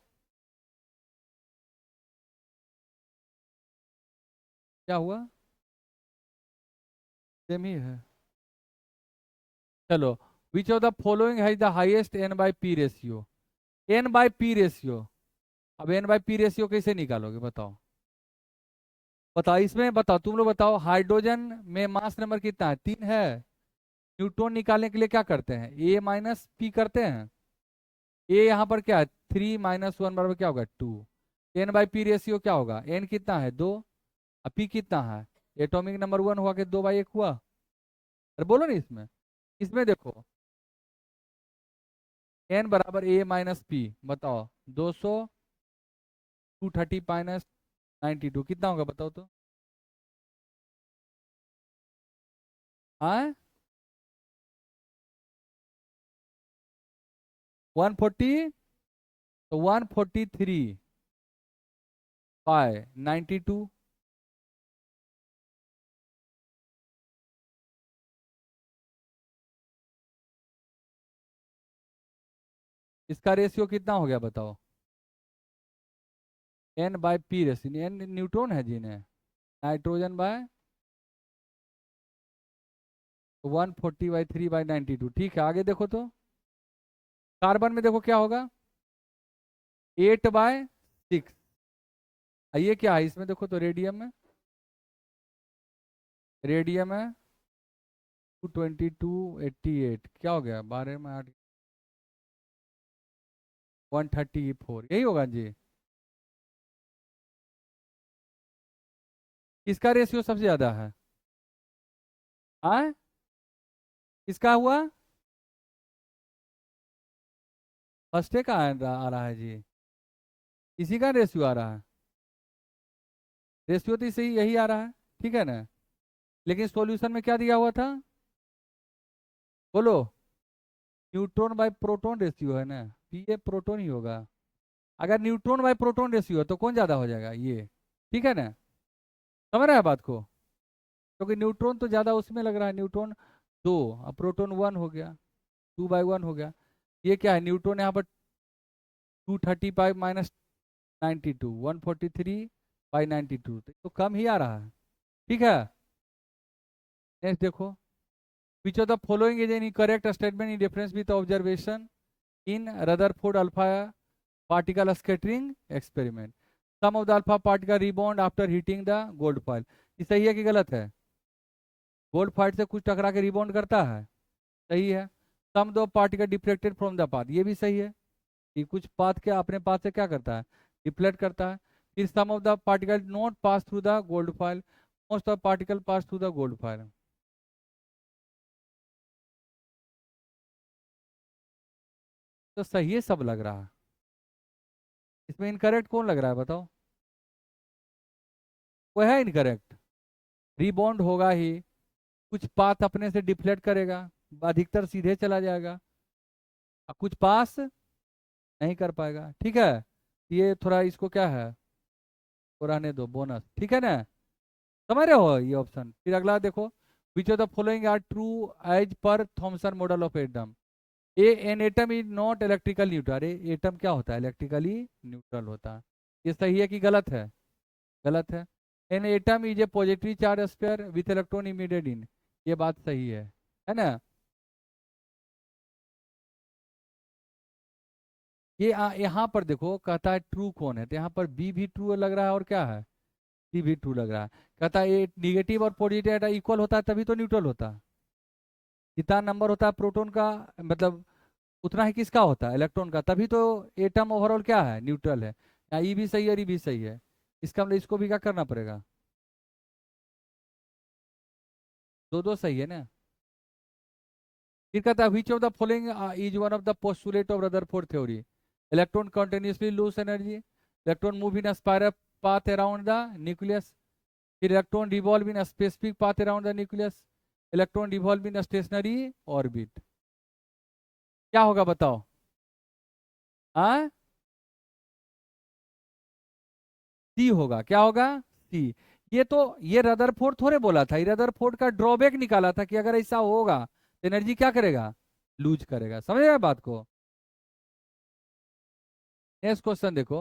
क्या हुआ? सेम ही है। चलो, which of the following has the highest N by P ratio? N by P ratio. अब एन बाई पी रेशियो कैसे निकालोगे बताओ? बताओ इसमें, बताओ तुम लोग बताओ, हाइड्रोजन में मास नंबर कितना है? 3 है। न्यूट्रॉन निकालने के लिए क्या करते हैं? ए माइनस पी करते हैं। ए यहाँ पर क्या है? 3 माइनस 1 बराबर क्या होगा? 2। एन बाई पी रेशियो क्या होगा? एन कितना है? 2। और पी कितना है? एटॉमिक नंबर 1 हुआ कि 2/1 हुआ? अरे बोलो ना इसमें। इसमें देखो, एन बराबर ए माइनस पी, बताओ। 200, 230 माइनस 92 कितना होगा बताओ तो? हाँ, 140। तो 143 बाय 92। इसका रेशियो कितना हो गया बताओ? N by P ratio, N neutron है जिन्हें, नाइट्रोजन बाय 140/3/92। ठीक है, आगे देखो तो। कार्बन में देखो क्या होगा? 8/6। ये क्या है इसमें देखो तो? रेडियम में, रेडियम है 222/88, क्या हो गया? 12 में 8, 134, यही होगा जी। किसका रेशियो सबसे ज्यादा है? हाँ, किसका हुआ? फर्स्ट का आ रहा है जी। इसी का रेशियो आ रहा है। रेशियो तो सही यही आ रहा है, ठीक है ना? लेकिन सॉल्यूशन में क्या दिया हुआ था बोलो? न्यूट्रॉन बाय प्रोटॉन रेशियो है ना, ये प्रोटॉन ही होगा। अगर न्यूट्रॉन बाय प्रोटॉन रेशियो है तो कौन ज्यादा हो जाएगा? ये। ठीक है ना? समझ रहे हैं बात को? क्योंकि न्यूट्रॉन तो ज्यादा उसमें लग रहा है, न्यूट्रॉन 2 और प्रोटॉन 1 हो गया, 2/1 हो गया। ये क्या है? न्यूट्रॉन यहाँ पर 235 माइनस 92, 143/92, तो कम ही आ रहा है। ठीक है। नेक्स्ट देखो, which of the following is an incorrect statement in difference with observation in Rutherford alpha particle scattering experiment? Some of the alpha particle rebound after heating the gold foil, ये सही है कि गलत है? गोल्ड फॉइल से कुछ टकरा के रिबॉन्ड करता है, सही है। सम दो particle deflected from the path, ये भी सही है। कि कुछ पाथ क्या अपने पाथ से क्या करता है, डिफ्लेक्ट करता है। फिर some of the particle not pass through the gold foil, most of particle pass through the gold foil. तो सही है सब लग रहा है, इसमें इनकरेक्ट कौन लग रहा है बताओ? वो है इनकरेक्ट, रिबॉन्ड होगा ही, कुछ पाथ अपने से डिफ्लेक्ट करेगा, अधिकतर सीधे चला जाएगा, और कुछ पास नहीं कर पाएगा। ठीक है, ये थोड़ा इसको क्या है, वो रहने दो बोनस, ठीक है ना? समझ रहे हो ये ऑप्शन? फिर अगला देखो, which of the following are true as per Thomson model of atom? A an atom is not electrical neutral. अरे एटम क्या होता है, इलेक्ट्रिकली न्यूट्रल होता है। ये सही है कि गलत है? गलत है। An atom is a positive charge sphere with electron emitted in, ये बात सही है ना? ये यहाँ पर देखो कहता है ट्रू कौन है, तो यहाँ पर बी भी ट्रू लग रहा है, और क्या है, सी भी ट्रू लग रहा है। कहता है ये निगेटिव और पॉजिटिव इक्वल होता है तभी तो न्यूट्रल होता है। जितना नंबर होता है प्रोटॉन का, मतलब उतना ही किसका होता है, इलेक्ट्रॉन का, तभी तो एटम ओवरऑल क्या है, न्यूट्रल है। यहाँ ई भी सही है और ई भी सही है, इसका मतलब इसको भी क्या करना पड़ेगा, दो दो सही है ना? फिर कहता है which of the following is one of the postulate of Rutherford theory? Electron continuously lose energy, electron move in a spiral path around the nucleus, फिर electron revolve in a specific path around the nucleus, electron revolve in a stationary orbit. क्या होगा बताओ? हाँ, सी होगा। क्या होगा? सी। ये तो ये रदरफोर्ड थोड़े बोला था, ये रदरफोर्ड का ड्रॉबैक निकाला था कि अगर ऐसा होगा तो एनर्जी क्या करेगा, लूज करेगा। समझ गए बात को? नेक्स्ट क्वेश्चन देखो,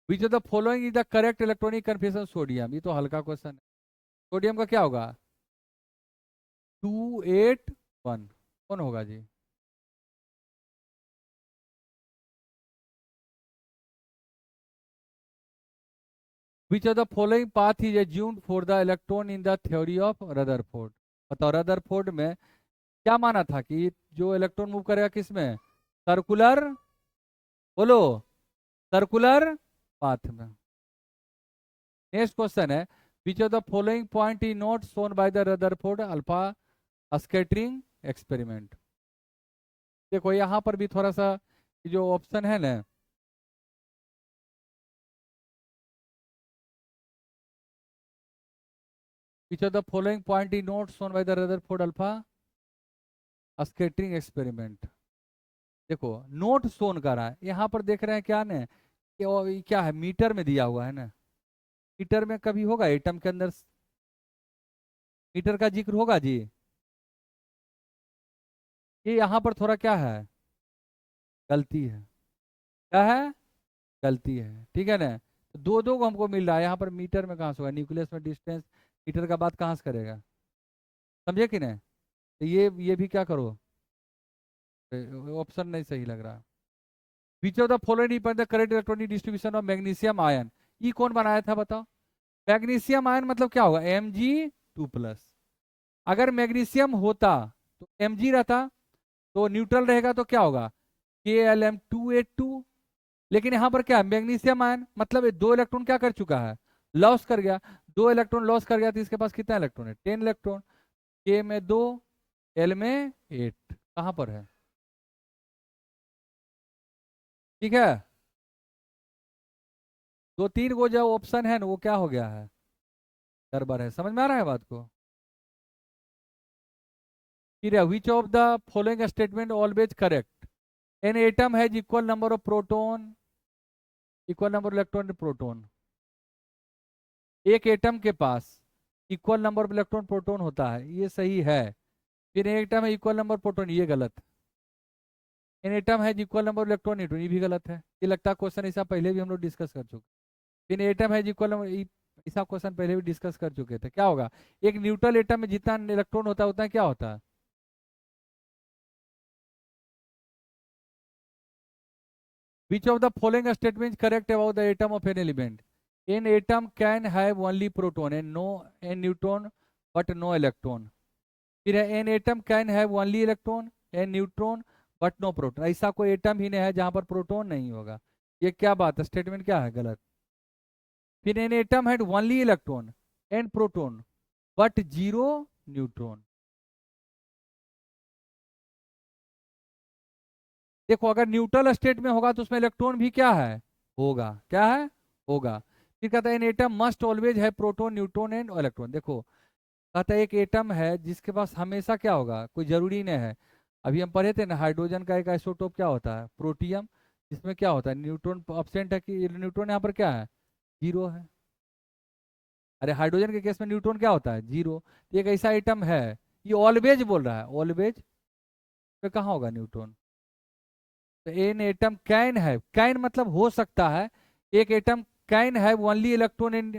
which of the following is the correct electronic configuration sodium? ये तो हल्का क्वेश्चन है। सोडियम का क्या होगा, 281, कौन होगा जी? Which of the following path is assumed for the electron in the theory of Rutherford? बताओ, रदरफोर्ड में क्या माना था कि जो इलेक्ट्रॉन मूव करेगा किस में, सर्कुलर, बोलो, सर्कुलर पाथ में। नेक्स्ट क्वेश्चन है, which of the following point is not shown by the Rutherford alpha scattering experiment? देखो यहाँ पर भी थोड़ा सा जो ऑप्शन है ना, which of the following point is not shown by the Rutherford alpha scattering experiment? देखो नोट शोन कर रहा है, यहाँ पर देख रहे हैं क्या ने, कि ये क्या है, मीटर में दिया हुआ है ना, मीटर में कभी होगा एटम के अंदर मीटर का जिक्र होगा जी? ये यहाँ पर थोड़ा क्या है, गलती है। क्या है, गलती है, ठीक है ना? तो दो दो को हमको मिल रहा है, यहाँ पर मीटर में कहाँ से होगा, न्यूक्लियस में डिस्टेंस मीटर का बात कहाँ से करेगा? समझे कि नहीं? तो ये भी क्या करो, ऑप्शन नहीं सही लग रहा। विच of the following represent the correct electronic distribution of magnesium ion? ये कौन बनाया था बताओ? मैग्नीशियम आयन मतलब क्या होगा, Mg2+। अगर मैग्नीशियम होता तो Mg रहता, तो न्यूट्रल रहेगा तो क्या होगा, Klm282। लेकिन यहाँ पर क्या है, मैग्नीशियम आयन मतलब ये दो इलेक्ट्रॉन क्या कर चुका है, लॉस कर गया। दो इलेक्ट्रॉन लॉस कर गया तो इसके पास कितना इलेक्ट्रॉन है, 10 इलेक्ट्रॉन। K में 2, L में 8, कहाँ पर है? ठीक है, दो तीन वो जो ऑप्शन है ना वो क्या हो गया है, गड़बड़ है। समझ में आ रहा है बात को? फिर है which of the following statement always correct? An atom has equal number of proton, equal number of electron proton. एक एटम के पास equal number of electron proton होता है, ये सही है। फिर एक एटम है इक्वल नंबर प्रोटॉन, ये गलत। एन एटम है इक्वल नंबर इलेक्ट्रॉन न्यूट्रॉन, ये भी गलत है। ये लगता है क्वेश्चन ऐसा पहले भी हम लोग डिस्कस कर चुके। फिर एटम है इक्वल नंबर, ऐसा क्वेश्चन पहले भी डिस्कस कर चुके थे। क्या होगा, एक न्यूट्रल एटम में जितना इलेक्ट्रॉन होता है उतना क्या होता है? Which of the following statement correct about the atom of an element? An atom can have only proton and no an neutron but no electron. फिर है an atom can have only electron and neutron but no proton, ऐसा कोई atom ही नहीं है जहां पर proton नहीं होगा। ये क्या बात है, स्टेटमेंट क्या है, गलत। फिर an atom had only electron and proton but zero neutron. देखो अगर न्यूट्रल स्टेट में होगा तो उसमें इलेक्ट्रॉन भी क्या है, होगा, क्या है, होगा। फिर कहता है एन एटम मस्ट ऑलवेज है प्रोटॉन न्यूट्रॉन एंड इलेक्ट्रॉन। देखो कहता है एक एटम है जिसके पास हमेशा क्या होगा, कोई जरूरी नहीं है। अभी हम पढ़े थे ना, हाइड्रोजन का एक आइसोटोप क्या होता है, प्रोटियम, जिसमें क्या होता है, न्यूट्रॉन अब्सेंट है कि न्यूट्रॉन यहाँ पर क्या है, जीरो है। अरे हाइड्रोजन के केस में न्यूट्रॉन क्या होता है, जीरो। तो एक ऐसा आइटम है, ये ऑलवेज बोल रहा है, ऑलवेज पे कहाँ होगा न्यूट्रॉन। तो एन एटम कैन है, कैन मतलब हो सकता है, एक एटम कैन है ओनली इलेक्ट्रॉन एंड,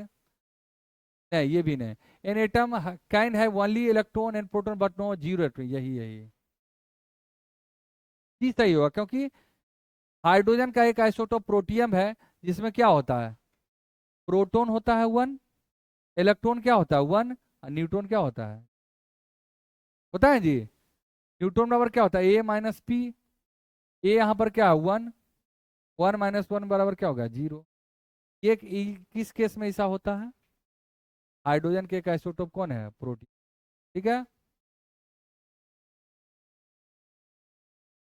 नहीं ये भी नहीं, एन एटम कैन है only electron and proton but no zero electron, यही यही चीज सही होगा, क्योंकि हाइड्रोजन का एक आइसोटोप प्रोटियम है जिसमें क्या होता है, प्रोटॉन होता है वन, इलेक्ट्रॉन क्या होता है वन, न्यूट्रॉन क्या होता है, होता है जी, न्यूट्रॉन बराबर क्या होता है ए माइनस पी। ए यहाँ पर क्या है वन, वन माइनस वन बराबर क्या होगा, जीरो। ये किस केस में ऐसा होता है, हाइड्रोजन के एक आइसोटोप कौन है, प्रोटीन, ठीक है।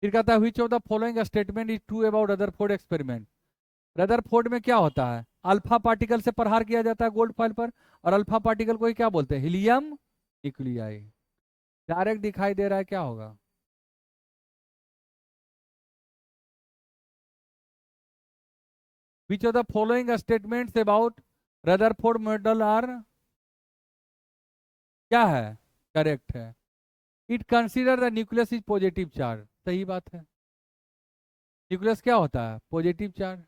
फिर कहता है which of the following statement is true about Rutherford experiment. Rutherford में क्या होता है, अल्फा पार्टिकल से प्रहार किया जाता है गोल्ड फॉइल पर, और अल्फा पार्टिकल को ही क्या बोलते हैं, हीलियम न्यूक्लियाई। डायरेक्ट दिखाई दे रहा है, क्या होगा। Which of the following statements about Rutherford model are, क्या है, करेक्ट है। It consider the nucleus is positive charge, सही बात है। न्यूक्लियस क्या होता है, positive charge.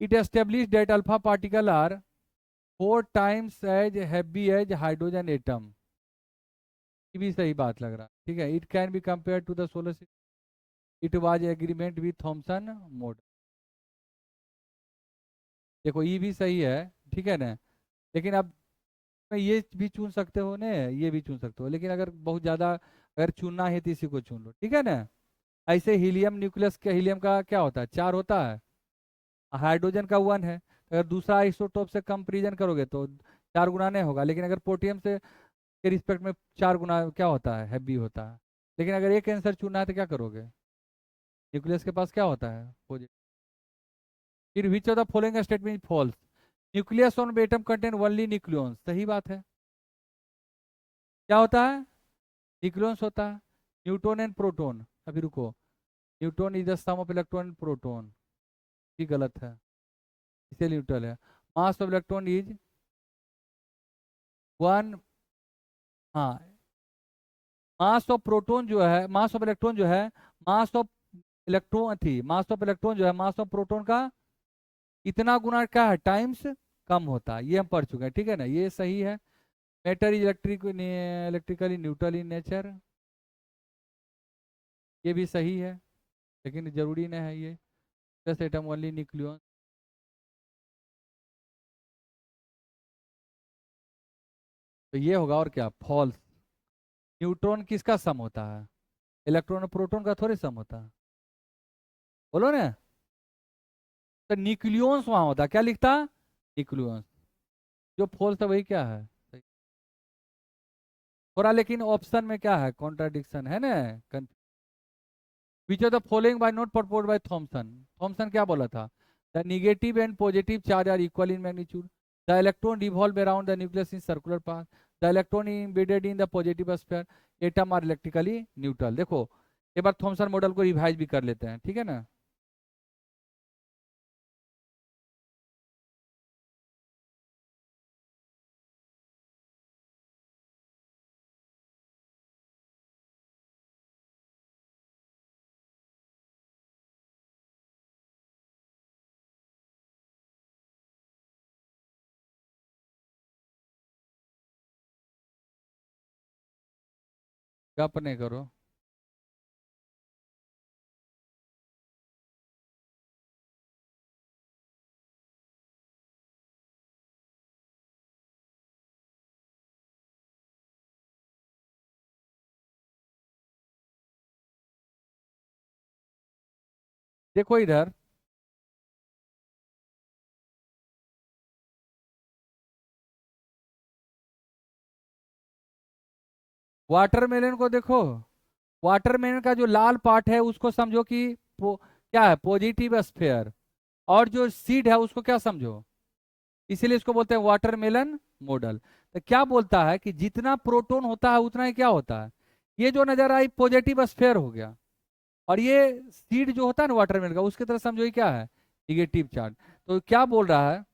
It establish that alpha particle are four times as heavy as hydrogen atom, ये भी सही बात लग रहा है, ठीक है। It can be compare to the solar system, it was agreement with Thomson model. देखो ये भी सही है, ठीक है ना, लेकिन अब मैं ये भी चुन सकते हो ना, ये भी चुन सकते हो, लेकिन अगर बहुत ज्यादा अगर चुनना है तो इसी को चुन लो, ठीक है ना। ऐसे हीलियम न्यूक्लियस के हीलियम का क्या होता है, चार होता है, हाइड्रोजन का वन है, अगर दूसरा आइसोटोप से कंपेरिजन करोगे तो चार गुना नहीं होगा, लेकिन अगर पोटेशियम से के रिस्पेक्ट में चार गुना क्या होता है, हैवी होता है। लेकिन अगर एक आंसर चुनना है तो क्या करोगे, न्यूक्लियस के पास क्या होता है, पॉजिटिव। फिर which of the following statement false, nucleus on atom contain only nucleons, सही बात है। क्या होता है, न्यूक्लियॉन्स होता है, न्यूट्रॉन एंड प्रोटॉन, अभी रुको, neutron is the sum of electron and proton, ये गलत है, इसे न्यूट्रल है। Mass of electron is one, हाँ, मास ऑफ प्रोटॉन जो है, मास ऑफ इलेक्ट्रॉन जो है, मास ऑफ इलेक्ट्रॉन थी, मास ऑफ इलेक्ट्रॉन जो है मास ऑफ प्रोटॉन का इतना गुना क्या है, टाइम्स कम होता है, ये हम पढ़ चुके हैं, ठीक है ना, ये सही है। Matter is electrically neutral in nature, ये भी सही है, लेकिन जरूरी नहीं है ये, प्लस एटम ओनली न्यूक्लियन। तो ये होगा, और क्या, फॉल्स। न्यूट्रॉन किसका सम होता है, इलेक्ट्रॉन और प्रोटॉन का थोड़ी सम होता है, बोलो ना। तो न्यूक्लियॉन्स वहां होता, क्या लिखता, न्यूक्लियॉन्स, जो फॉल्स है वही क्या है, सही। थोड़ा लेकिन ऑप्शन में क्या है, कॉन्ट्राडिक्शन है ना। Which of the following by not propose by Thomson, Thomson क्या बोला था, the negative and positive charge are equal in magnitude, the electron revolve around the nucleus in circular path, the electron embedded in the positive sphere, atom are electrically neutral. देखो एक बार Thomson model को revise भी कर लेते हैं, ठीक है ना। गप नहीं करो। देखो इधर, वाटरमेलन को देखो, वाटरमेलन का जो लाल पार्ट है उसको समझो कि क्या है, पॉजिटिव स्फीयर, और जो सीड है उसको क्या समझो, इसीलिए इसको बोलते हैं वाटरमेलन मॉडल। तो क्या बोलता है कि जितना प्रोटॉन होता है उतना ही क्या होता है, ये जो नजर आई पॉजिटिव स्फीयर हो गया, और ये सीड जो होता है ना वाटरमेलन का, उसकी तरह समझो ये क्या है, निगेटिव चार्ज। तो क्या बोल रहा है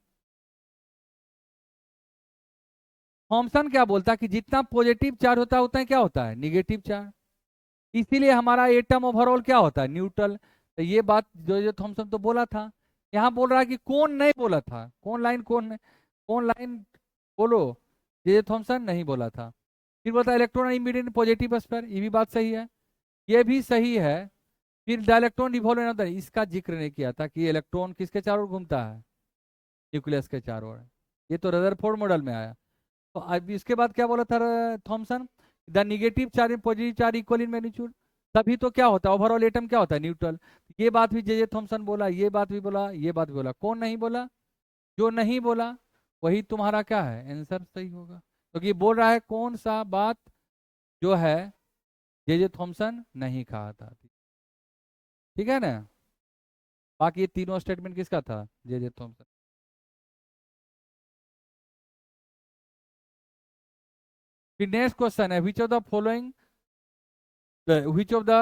थॉमसन, क्या बोलता है कि जितना पॉजिटिव चार्ज होता है उतना ही क्या होता है, निगेटिव चार्ज। इसीलिए हमारा एटम ओवरऑल क्या होता है, न्यूट्रल। तो ये बात जो जो थॉमसन तो बोला था, यहाँ बोल रहा है कि कौन नहीं बोला था, कौन लाइन, कौन लाइन बोलो, ये थॉमसन नहीं बोला था। फिर बोलता है इलेक्ट्रॉन इमीडिएट पॉजिटिव स्फीयर, ये भी बात सही है, ये भी सही है। फिर द इलेक्ट्रॉन रिवॉल्व अराउंड, इसका जिक्र नहीं किया था कि इलेक्ट्रॉन किसके चारों ओर घूमता है, न्यूक्लियस के चारों ओर। ये तो रदरफोर्ड मॉडल में आया। तो अब इसके बाद क्या बोला था Thomson, the negative charge and positive charge equal in magnitude, तभी तो क्या होता है ओवरऑल एटम क्या होता है, न्यूट्रल। ये बात भी जे थॉमसन बोला, ये बात भी बोला, ये बात भी बोला, कौन नहीं बोला, जो नहीं बोला वही तुम्हारा क्या है, आंसर सही होगा, क्योंकि ये बोल रहा है कौन सा बात जो है जे थॉमसन नहीं कहा था। ठीक है ना, बाकी ये तीनों स्टेटमेंट किसका था, जे थॉमसन। फिर नेक्स्ट क्वेश्चन है, which of the following, which of the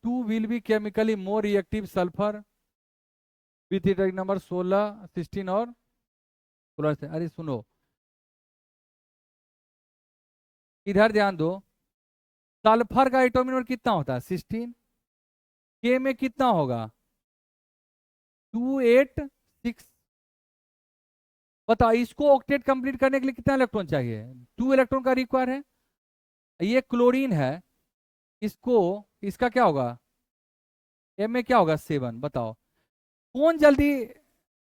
two will be chemically more reactive, sulfur with atomic number 16, 16 और 16 से। अरे सुनो, इधर ध्यान दो, सल्फर का एटॉमिक नंबर कितना होता है, 16, के में कितना होगा, 286। बताओ इसको ऑक्टेट कंप्लीट करने के लिए कितना इलेक्ट्रॉन चाहिए, 2 इलेक्ट्रॉन का रिक्वायर है। ये क्लोरीन है, इसको, इसका क्या होगा, एम में क्या होगा, 7। बताओ कौन जल्दी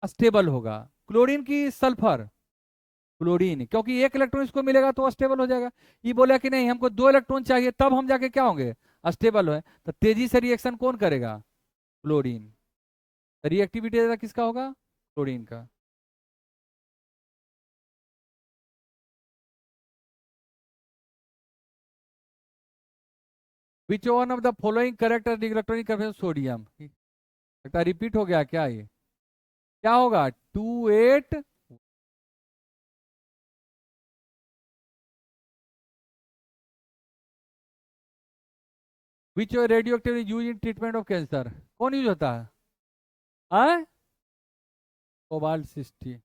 स्टेबल होगा, क्लोरीन की सल्फर, क्लोरीन, क्योंकि एक इलेक्ट्रॉन इसको मिलेगा तो स्टेबल हो जाएगा। ये बोला कि नहीं हमको 2 इलेक्ट्रॉन चाहिए तब हम जाके क्या होंगे, स्टेबल हो। तो तेजी से रिएक्शन कौन करेगा, क्लोरीन। रिएक्टिविटी ज्यादा किसका होगा, क्लोरीन का। Which one of the following correct electronic confirmation sodium, लगता है रिपीट हो गया क्या, ये क्या होगा, 28। Which radioactive use in treatment of cancer, कौन यूज होता है, cobalt 60।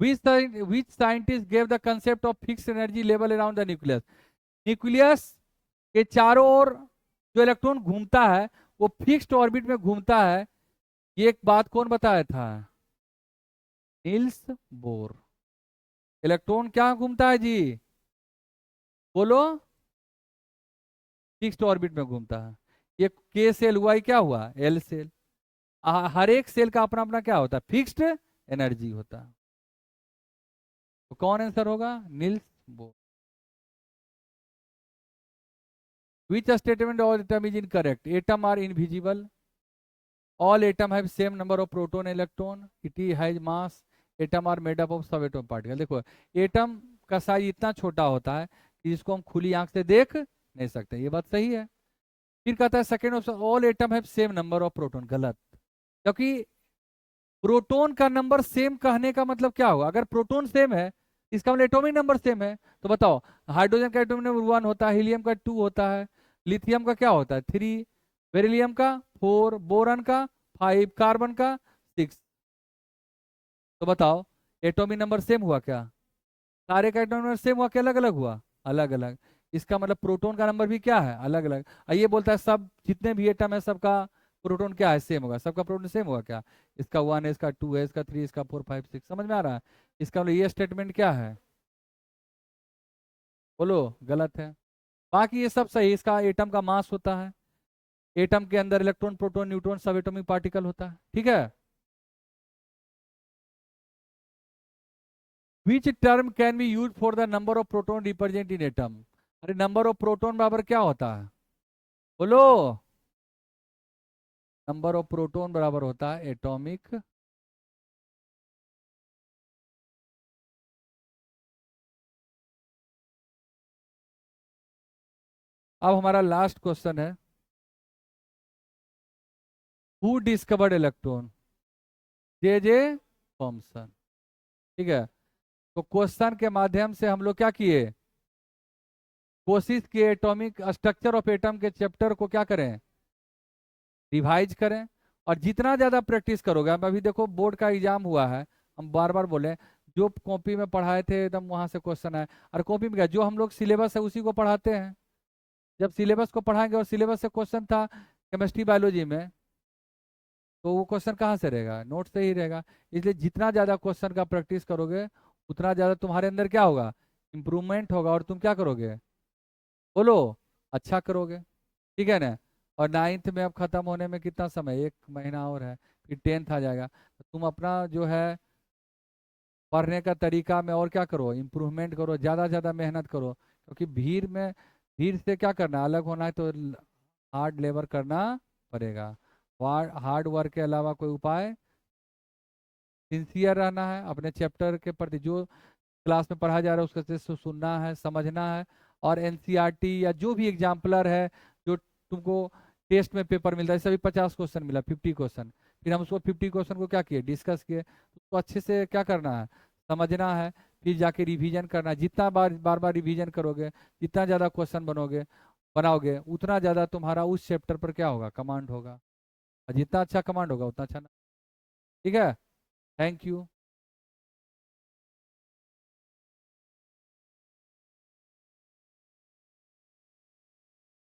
Which scientist gave the concept of fixed energy level around the nucleus? Nucleus के चारों ओर जो इलेक्ट्रॉन घूमता है वो फिक्स्ड ऑर्बिट में घूमता है, ये एक बात कौन बताया था, नील्स बोर। इलेक्ट्रॉन क्या घूमता है जी, बोलो, फिक्स्ड ऑर्बिट में घूमता है। ये के सेल हुआ, ये क्या हुआ, एल सेल। हर एक सेल का अपना अपना क्या होता है, फिक्स्ड एनर्जी होता है। तो कौन आंसर होगा, Niels Bohr. Which statement all atom is incorrect, atom are invisible, all atom have same number of proton electron, it has mass, atom are made up of subatom particle। देखो atom का size इतना छोटा होता है कि जिसको हम खुली आंख से देख नहीं सकते, ये बात सही है। फिर कहता है second option, all atom have same number of proton, गलत। क्योंकि प्रोटॉन का नंबर सेम कहने का मतलब क्या होगा, अगर प्रोटॉन सेम है इसका मतलब एटॉमिक नंबर सेम है। तो बताओ हाइड्रोजन का एटॉमिक नंबर 1 होता है, हीलियम का 2 होता है, लिथियम का क्या होता है 3, बेरिलियम का 4, बोरन का 5, कार्बन का 6। तो बताओ एटॉमिक नंबर सेम हुआ क्या, सारे का एटॉमिक नंबर सेम हुआ क्या अलग अलग हुआ, अलग अलग। इसका मतलब प्रोटॉन का नंबर भी क्या है, अलग अलग। ये बोलता है सब जितने भी एटम है सबका प्रोटॉन क्या है, सेम होगा, सबका प्रोटॉन सेम होगा क्या, इसका 1 है, इसका 2 है, इसका 3, इसका 4, 5, 6, समझ में आ रहा है। इसका मतलब ये स्टेटमेंट क्या है, बोलो, गलत है। बाकी ये सब सही, इसका एटम का मास होता है, एटम के अंदर इलेक्ट्रॉन प्रोटॉन न्यूट्रॉन सब एटॉमिक पार्टिकल होता है, ठीक है। Which term can be use for the number of proton represent in atom, अरे नंबर ऑफ प्रोटॉन बराबर क्या होता है, बोलो, नंबर ऑफ प्रोटॉन बराबर होता है एटॉमिक अब हमारा लास्ट क्वेश्चन है, who discovered electron? J Thomson. ठीक है, तो क्वेश्चन के माध्यम से हम लोग क्या किए, कोशिश किए एटॉमिक स्ट्रक्चर ऑफ एटम के चैप्टर को क्या करें, रिवाइज करें। और जितना ज़्यादा प्रैक्टिस करोगे, अब अभी देखो बोर्ड का एग्जाम हुआ है, हम बार बार बोले जो कॉपी में पढ़ाए थे एकदम वहां से क्वेश्चन आए, और कॉपी में क्या, जो हम लोग सिलेबस है उसी को पढ़ाते हैं। जब सिलेबस को पढ़ाएंगे और सिलेबस से क्वेश्चन था केमिस्ट्री बायोलॉजी में, तो वो क्वेश्चन कहाँ से रहेगा, नोट से ही रहेगा। इसलिए जितना ज़्यादा क्वेश्चन का प्रैक्टिस करोगे उतना ज़्यादा तुम्हारे अंदर क्या होगा, इम्प्रूवमेंट होगा, और तुम क्या करोगे, बोलो, अच्छा करोगे। ठीक है ना। और नाइन्थ में अब खत्म होने में कितना समय, 1 महीना और है, फिर टेंथ आ जाएगा। तो तुम अपना जो है पढ़ने का तरीका में और क्या करो, इम्प्रूवमेंट करो, ज़्यादा ज़्यादा मेहनत करो, क्योंकि भीड़ में, भीड़ से क्या करना है, अलग होना है तो हार्ड लेबर करना पड़ेगा। हार्ड वर्क के अलावा कोई उपाय, सिंसियर रहना है अपने चैप्टर के प्रति, जो क्लास में पढ़ाया जा रहा है उसको अच्छे से सुनना है, समझना है। और एनसीईआरटी या जो भी एग्जाम्पलर है जो तुमको टेस्ट में पेपर मिलता है, जैसे अभी 50 क्वेश्चन मिला, 50 क्वेश्चन, फिर हम उसको 50 क्वेश्चन को क्या किए, डिस्कस किए, उसको अच्छे से क्या करना है, समझना है, फिर जाके रिवीजन करना है। जितना बार बार रिवीजन करोगे, जितना ज़्यादा क्वेश्चन बनाओगे, उतना ज़्यादा तुम्हारा उस चैप्टर पर क्या होगा, कमांड होगा, और जितना अच्छा कमांड होगा उतना अच्छा। ठीक है, थैंक यू।